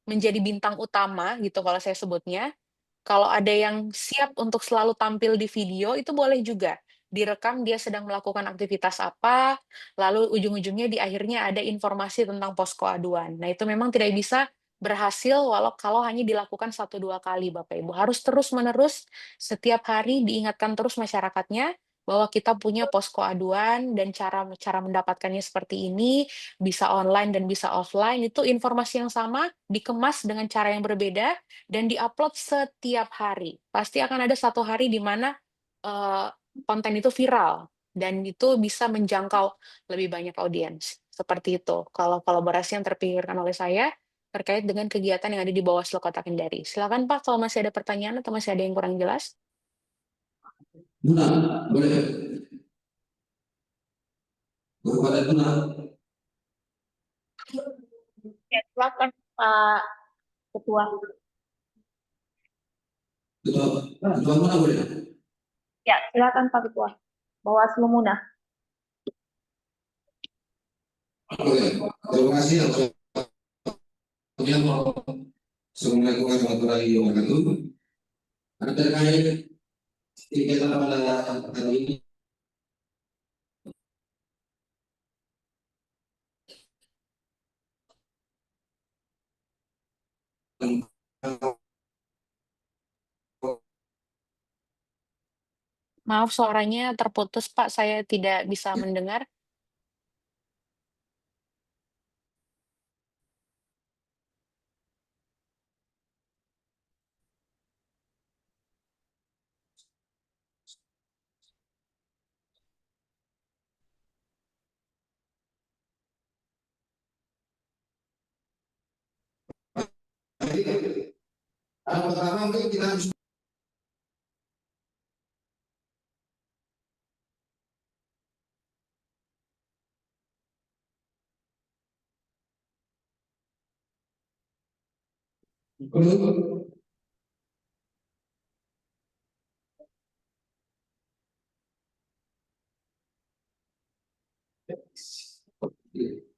menjadi bintang utama gitu kalau saya sebutnya. Kalau ada yang siap untuk selalu tampil di video, itu boleh juga. Direkam dia sedang melakukan aktivitas apa, lalu ujung-ujungnya di akhirnya ada informasi tentang posko aduan. Nah, itu memang tidak bisa berhasil kalau hanya dilakukan 1-2 kali, Bapak Ibu. Harus terus-menerus setiap hari diingatkan terus masyarakatnya bahwa kita punya posko aduan dan cara mendapatkannya seperti ini, bisa online dan bisa offline. Itu informasi yang sama, dikemas dengan cara yang berbeda, dan diupload setiap hari. Pasti akan ada satu hari di mana konten itu viral dan itu bisa menjangkau lebih banyak audiens. Seperti itu. Kalau kolaborasi yang terpikirkan oleh saya terkait dengan kegiatan yang ada di Bawaslu Kota Kendari. Silakan Pak, kalau masih ada pertanyaan atau masih ada yang kurang jelas. Boleh. Berpada benar. Ya, silakan Pak Ketua. Ketua mana boleh? Ya, silakan Pak Ketua. Bawaslu Munah. Oke, terima kasih. Assalamualaikum warahmatullahi wabarakatuh. Terkait kegiatan pada hari ini, Maaf, suaranya terputus, Pak. Saya tidak bisa mendengar. pertama mungkin kita harus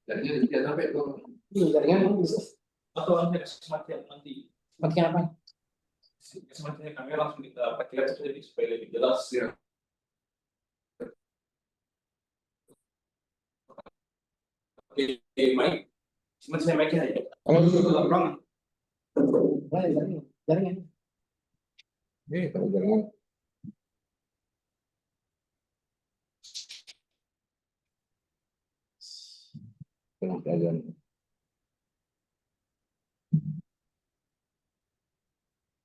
jaringan tidak sampai ke jaringan atau ada semacam nanti apa? Semacamnya kami langsung kita pakai jadi supaya lebih jelas ya. Oke, baik. Semacamnya mic aja. Kalau itu ruangan. Jaringan. Kalau jaringan.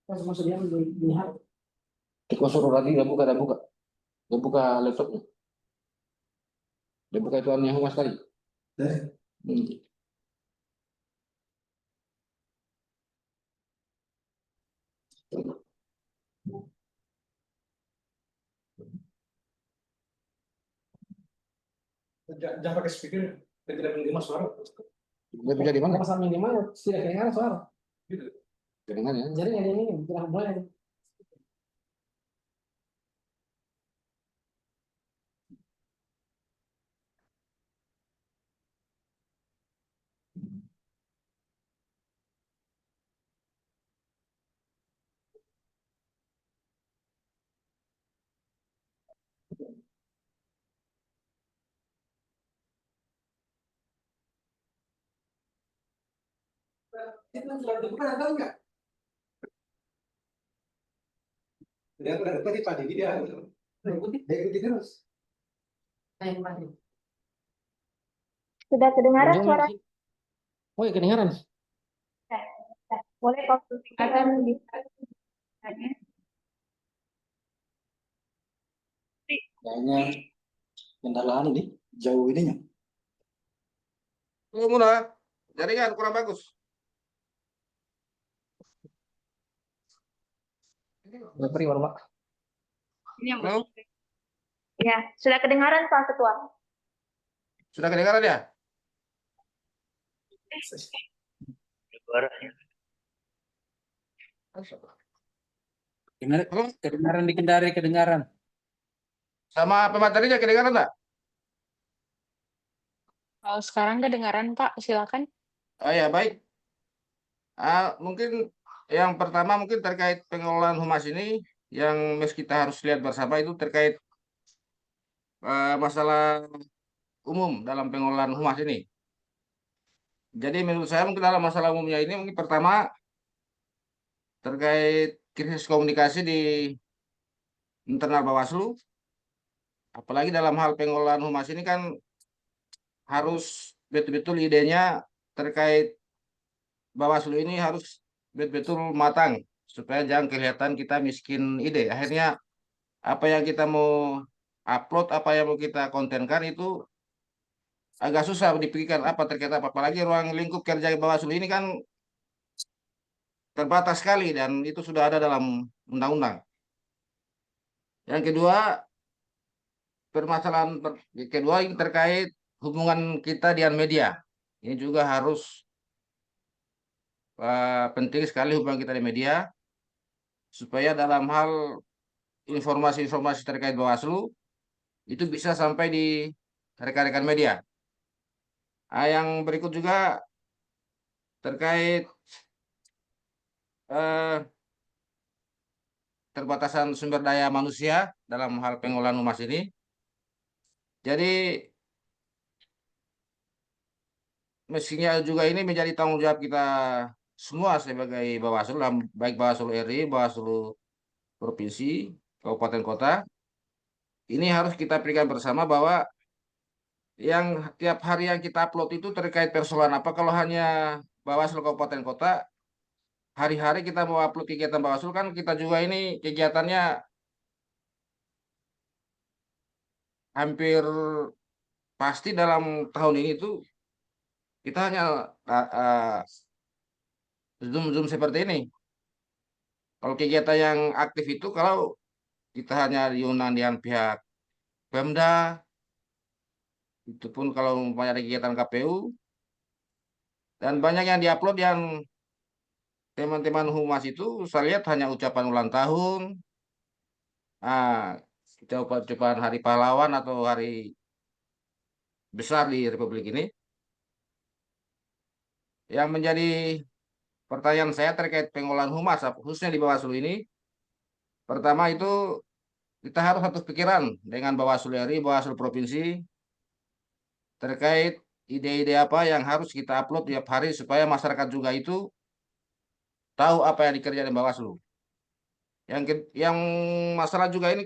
Maksudnya dilihat. Kita suruh lagi nggak buka laptopnya. Dia buka itu aneh mas kali. Jangan pakai speaker dan tidak menerima suara. Dia bisa di mana? Pasal minimal tidak kedengaran suara. Gitu. Kedengaran ya. Jadi yang ini tidak boleh. Itu sudah dibuka, tahu nggak? Dia tadi Pak Didi dia ikuti terus. Sudah kedengaran Jangan. suara? Oh ya kedengaran. Boleh kau tingkatkan di Kayaknya kendaraan ini jauh ininya. Mula, jaringan kurang bagus. Beri baru Pak. Ini yang ya, sudah kedengaran Pak Ketua. Sudah kedengaran ya? Kedengaran di Kendari, kedengaran. Sama pematerinya kedengaran enggak? Kalau sekarang kedengaran Pak, silakan. Oh ya, baik. Mungkin yang pertama mungkin terkait pengelolaan humas ini yang kita harus lihat bersama itu terkait masalah umum dalam pengelolaan humas ini. Jadi menurut saya mungkin dalam masalah umumnya ini mungkin pertama terkait krisis komunikasi di internal Bawaslu, apalagi dalam hal pengelolaan humas ini kan harus betul-betul idenya terkait Bawaslu ini harus betul-betul matang supaya jangan kelihatan kita miskin ide. Akhirnya apa yang kita mau upload, apa yang mau kita kontenkan itu agak susah dipikirkan apa terkait apa. Apalagi ruang lingkup kerja Bawaslu ini kan terbatas sekali dan itu sudah ada dalam undang-undang. Yang kedua, permasalahan kedua ini terkait hubungan kita dengan media. Ini juga harus penting sekali hubungan kita di media supaya dalam hal informasi-informasi terkait Bawaslu itu bisa sampai di rekan-rekan media. Yang berikut juga terkait terbatasan sumber daya manusia dalam hal pengelolaan humas ini. Jadi mestinya juga ini menjadi tanggung jawab kita semua sebagai Bawaslu, baik Bawaslu RI, Bawaslu Provinsi, Kabupaten Kota. Ini harus kita berikan bersama bahwa yang tiap hari yang kita upload itu terkait persoalan apa. Kalau hanya Bawaslu Kabupaten Kota, hari-hari kita mau upload kegiatan Bawaslu kan kita juga ini kegiatannya hampir pasti dalam tahun ini tuh kita hanya Zoom seperti ini. Kalau kegiatan yang aktif itu kalau kita hanya diundang dengan pihak Pemda, itu pun kalau ada kegiatan KPU, dan banyak yang diupload yang teman-teman humas itu saya lihat hanya ucapan ulang tahun, ucapan hari pahlawan atau hari besar di Republik ini. Yang menjadi pertanyaan saya terkait pengelolaan humas khususnya di Bawaslu ini, pertama itu kita harus satu pikiran dengan Bawaslu RI, Bawaslu Provinsi terkait ide-ide apa yang harus kita upload tiap hari supaya masyarakat juga itu tahu apa yang dikerjakan Bawaslu. Yang masalah juga ini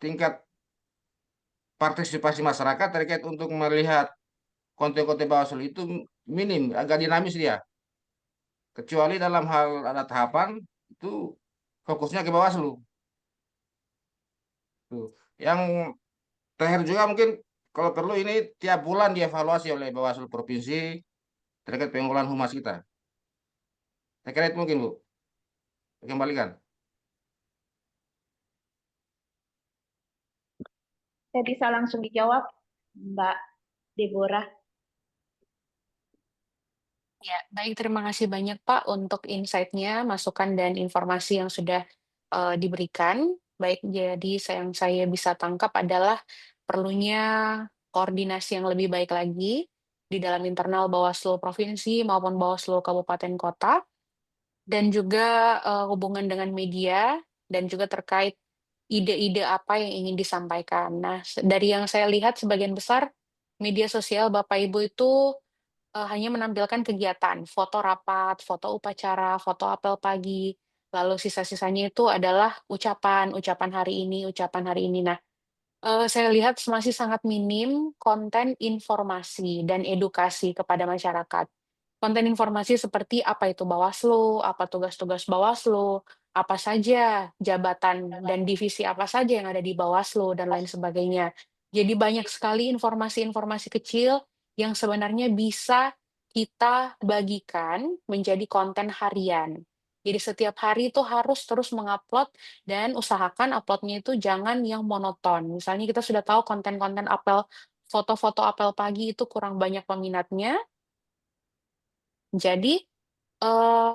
tingkat partisipasi masyarakat terkait untuk melihat konten-konten Bawaslu itu minim, agak dinamis dia. Kecuali dalam hal ada tahapan itu fokusnya ke Bawaslu. Tuh. Yang terakhir juga mungkin kalau perlu ini tiap bulan dievaluasi oleh Bawaslu Provinsi terkait pengelolaan humas kita. Saya kira itu mungkin, Bu. Saya kembalikan. Saya bisa langsung dijawab. Mbak Deborah. Ya, baik, terima kasih banyak Pak untuk insight-nya, masukan dan informasi yang sudah diberikan. Baik, jadi yang saya bisa tangkap adalah perlunya koordinasi yang lebih baik lagi di dalam internal Bawaslu Provinsi maupun Bawaslu Kabupaten Kota, dan juga hubungan dengan media, dan juga terkait ide-ide apa yang ingin disampaikan. Nah, dari yang saya lihat sebagian besar media sosial Bapak Ibu itu hanya menampilkan kegiatan, foto rapat, foto upacara, foto apel pagi, lalu sisa-sisanya itu adalah ucapan, ucapan hari ini, ucapan hari ini. Nah, saya lihat masih sangat minim konten informasi dan edukasi kepada masyarakat. Konten informasi seperti apa itu Bawaslu, apa tugas-tugas Bawaslu, apa saja jabatan dan divisi apa saja yang ada di Bawaslu, dan lain sebagainya. Jadi banyak sekali informasi-informasi kecil yang sebenarnya bisa kita bagikan menjadi konten harian. Jadi setiap hari itu harus terus mengupload, dan usahakan uploadnya itu jangan yang monoton. Misalnya kita sudah tahu konten-konten apel, foto-foto apel pagi itu kurang banyak peminatnya, jadi eh,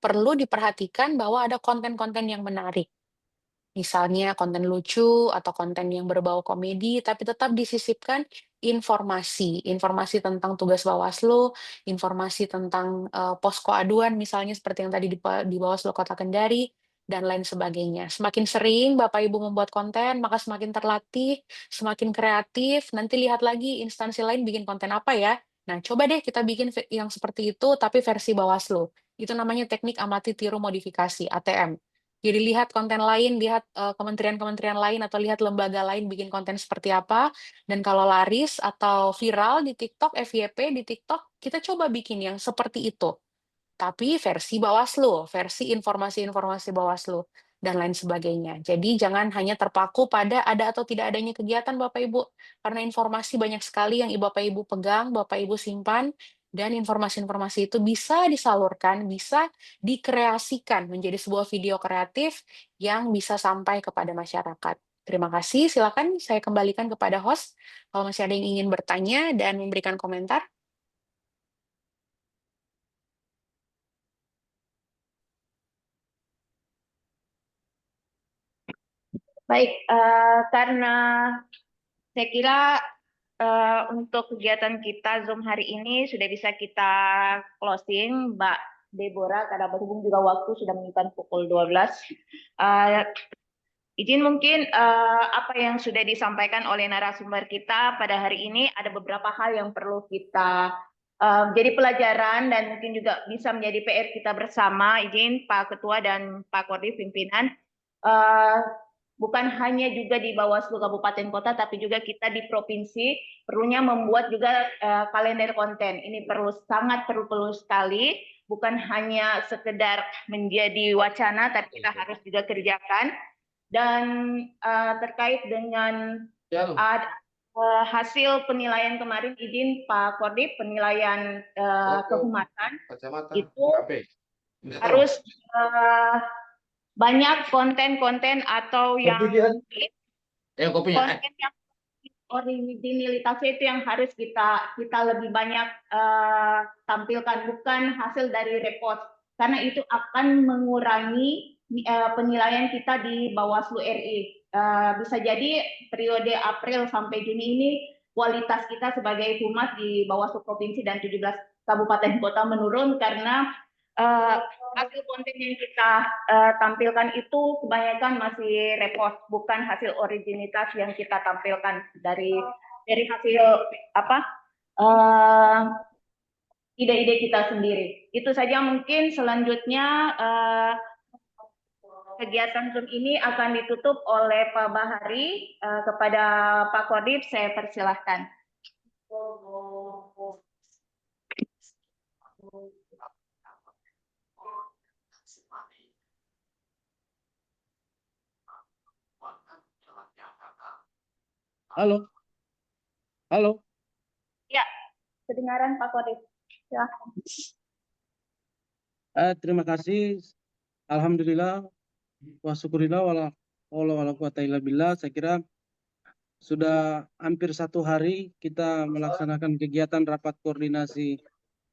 perlu diperhatikan bahwa ada konten-konten yang menarik. Misalnya konten lucu atau konten yang berbau komedi, tapi tetap disisipkan informasi, informasi tentang tugas Bawaslu, informasi tentang posko aduan, misalnya seperti yang tadi di Bawaslu Kota Kendari, dan lain sebagainya. Semakin sering Bapak Ibu membuat konten, maka semakin terlatih, semakin kreatif. Nanti lihat lagi instansi lain bikin konten apa ya. Nah, coba deh kita bikin yang seperti itu, tapi versi Bawaslu. Itu namanya teknik amati tiru modifikasi, ATM. Jadi lihat konten lain, lihat kementerian-kementerian lain atau lihat lembaga lain bikin konten seperti apa, dan kalau laris atau viral di TikTok, FYP di TikTok, kita coba bikin yang seperti itu. Tapi versi Bawaslu, versi informasi-informasi Bawaslu, dan lain sebagainya. Jadi jangan hanya terpaku pada ada atau tidak adanya kegiatan Bapak Ibu, karena informasi banyak sekali yang Bapak Ibu pegang, Bapak Ibu simpan, dan informasi-informasi itu bisa disalurkan, bisa dikreasikan menjadi sebuah video kreatif yang bisa sampai kepada masyarakat. Terima kasih, silakan saya kembalikan kepada host kalau masih ada yang ingin bertanya dan memberikan komentar. Baik, karena saya kira untuk kegiatan kita Zoom hari ini sudah bisa kita closing, Mbak Deborah, karena berhubung juga waktu sudah menunjukkan pukul 12. Izin mungkin apa yang sudah disampaikan oleh narasumber kita pada hari ini, ada beberapa hal yang perlu kita jadi pelajaran dan mungkin juga bisa menjadi PR kita bersama. Izin Pak Ketua dan Pak Kodim pimpinan. Bukan hanya juga di Bawaslu Kabupaten Kota, tapi juga kita di provinsi perlunya membuat juga kalender konten. Ini sangat perlu sekali, bukan hanya sekedar menjadi wacana, tapi kita harus juga kerjakan. Dan terkait dengan hasil penilaian kemarin, izin Pak Kodim, penilaian kehumatan itu harus banyak konten-konten atau yang konten yang originalitasnya itu yang harus kita lebih banyak tampilkan, bukan hasil dari report, karena itu akan mengurangi penilaian kita di Bawaslu RI. Bisa jadi periode April sampai Juni ini kualitas kita sebagai humas di Bawaslu Provinsi dan 17 kabupaten kota menurun karena hasil konten yang kita tampilkan itu kebanyakan masih report, bukan hasil originalitas yang kita tampilkan dari hasil ide-ide kita sendiri. Itu saja mungkin. Selanjutnya kegiatan Zoom ini akan ditutup oleh Pak Bahari. Kepada Pak Kodim saya persilahkan. Halo. Halo. Ya, kedengaran Pak Kodim. Silahkan. Terima kasih. Alhamdulillah wa syukurillah wala quwata illa billah. Saya kira sudah hampir 1 hari kita melaksanakan kegiatan rapat koordinasi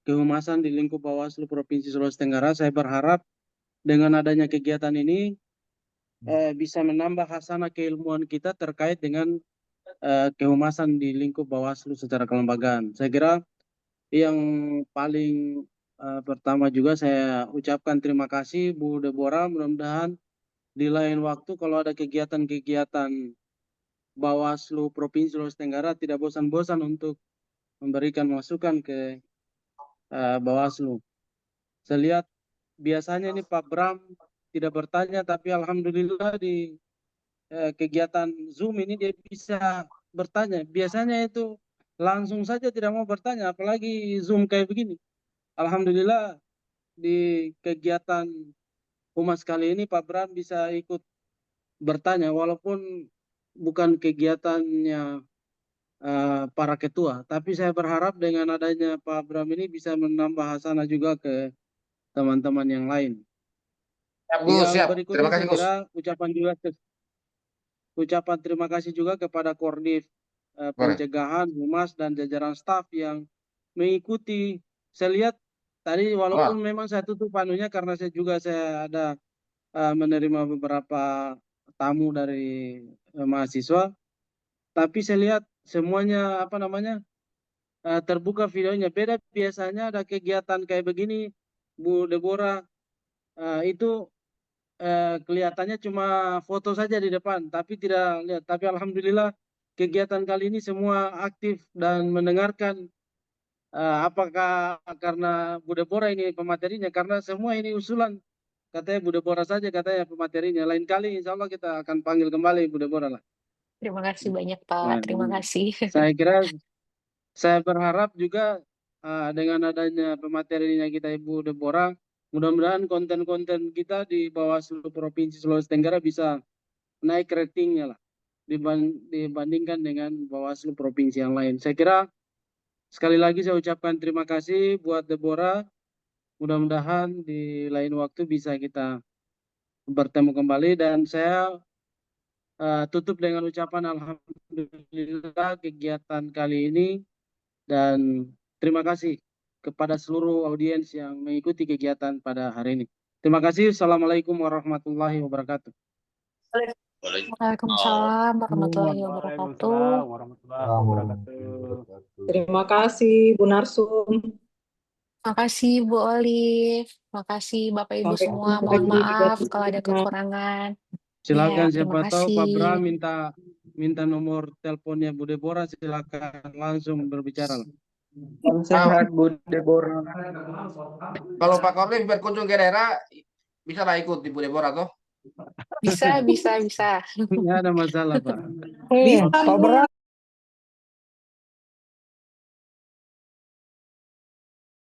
kehumasan di lingkup Bawaslu Provinsi Sulawesi Tenggara. Saya berharap dengan adanya kegiatan ini bisa menambah hasanah keilmuan kita terkait dengan kehumasan di lingkup Bawaslu secara kelembagaan. Saya kira yang paling pertama juga saya ucapkan terima kasih Bu Deborah. Mudah-mudahan di lain waktu kalau ada kegiatan-kegiatan Bawaslu Provinsi Sulawesi Tenggara tidak bosan-bosan untuk memberikan masukan ke Bawaslu. Saya lihat biasanya ini Pak Bram tidak bertanya, tapi alhamdulillah di kegiatan Zoom ini dia bisa bertanya. Biasanya itu langsung saja tidak mau bertanya, apalagi Zoom kayak begini. Alhamdulillah di kegiatan Humas kali ini Pak Bram bisa ikut bertanya walaupun bukan kegiatannya para ketua, tapi saya berharap dengan adanya Pak Bram ini bisa menambah hasanah juga ke teman-teman yang lain. Siap, Gus, Yang siap. berikutnya Terima kasih, saya Gus. kira ucapan terima kasih juga kepada Koordinat Pencegahan, Humas, dan jajaran staf yang mengikuti. Saya lihat tadi walaupun memang saya tutup panunya karena saya ada menerima beberapa tamu dari mahasiswa, tapi saya lihat semuanya terbuka videonya. Beda biasanya ada kegiatan kayak begini, Bu Deborah, itu kelihatannya cuma foto saja di depan, tapi tidak lihat. Tapi alhamdulillah kegiatan kali ini semua aktif dan mendengarkan. Apakah karena Bu Deborah ini pematerinya? Karena semua ini usulan. Katanya Bu Deborah saja katanya pematerinya. Lain kali insya Allah kita akan panggil kembali Bu Deborah lah. Terima kasih banyak, Pak. Terima kasih. Saya kira saya berharap juga dengan adanya pematerinya kita Ibu Deborah, mudah-mudahan konten-konten kita di Bawaslu Provinsi Sulawesi Tenggara bisa naik ratingnya lah dibandingkan dengan Bawaslu Provinsi yang lain. Saya kira sekali lagi saya ucapkan terima kasih buat Deborah. Mudah-mudahan di lain waktu bisa kita bertemu kembali dan saya tutup dengan ucapan alhamdulillah kegiatan kali ini dan terima kasih kepada seluruh audiens yang mengikuti kegiatan pada hari ini. Terima kasih. Assalamualaikum warahmatullahi wabarakatuh. Waalaikumsalam warahmatullahi wabarakatuh. Terima kasih Bu Narsum. Terima kasih Bu Olive. Terima kasih Bapak Ibu Sampai semua. ketemu Mohon lagi di maaf gaji kalau ada berikutnya. kekurangan. Silakan Ya, siapa terima tahu Pak Bram kasih. minta nomor teleponnya Bu Deborah, silakan langsung berbicara. Sehat Bu Deborah. Kalau Pak Korlim berkunjung ke daerah, bisa lah ikut di Bu Deborah toh? Bisa. Nggak ada masalah Pak. Bisa, Pak Bram.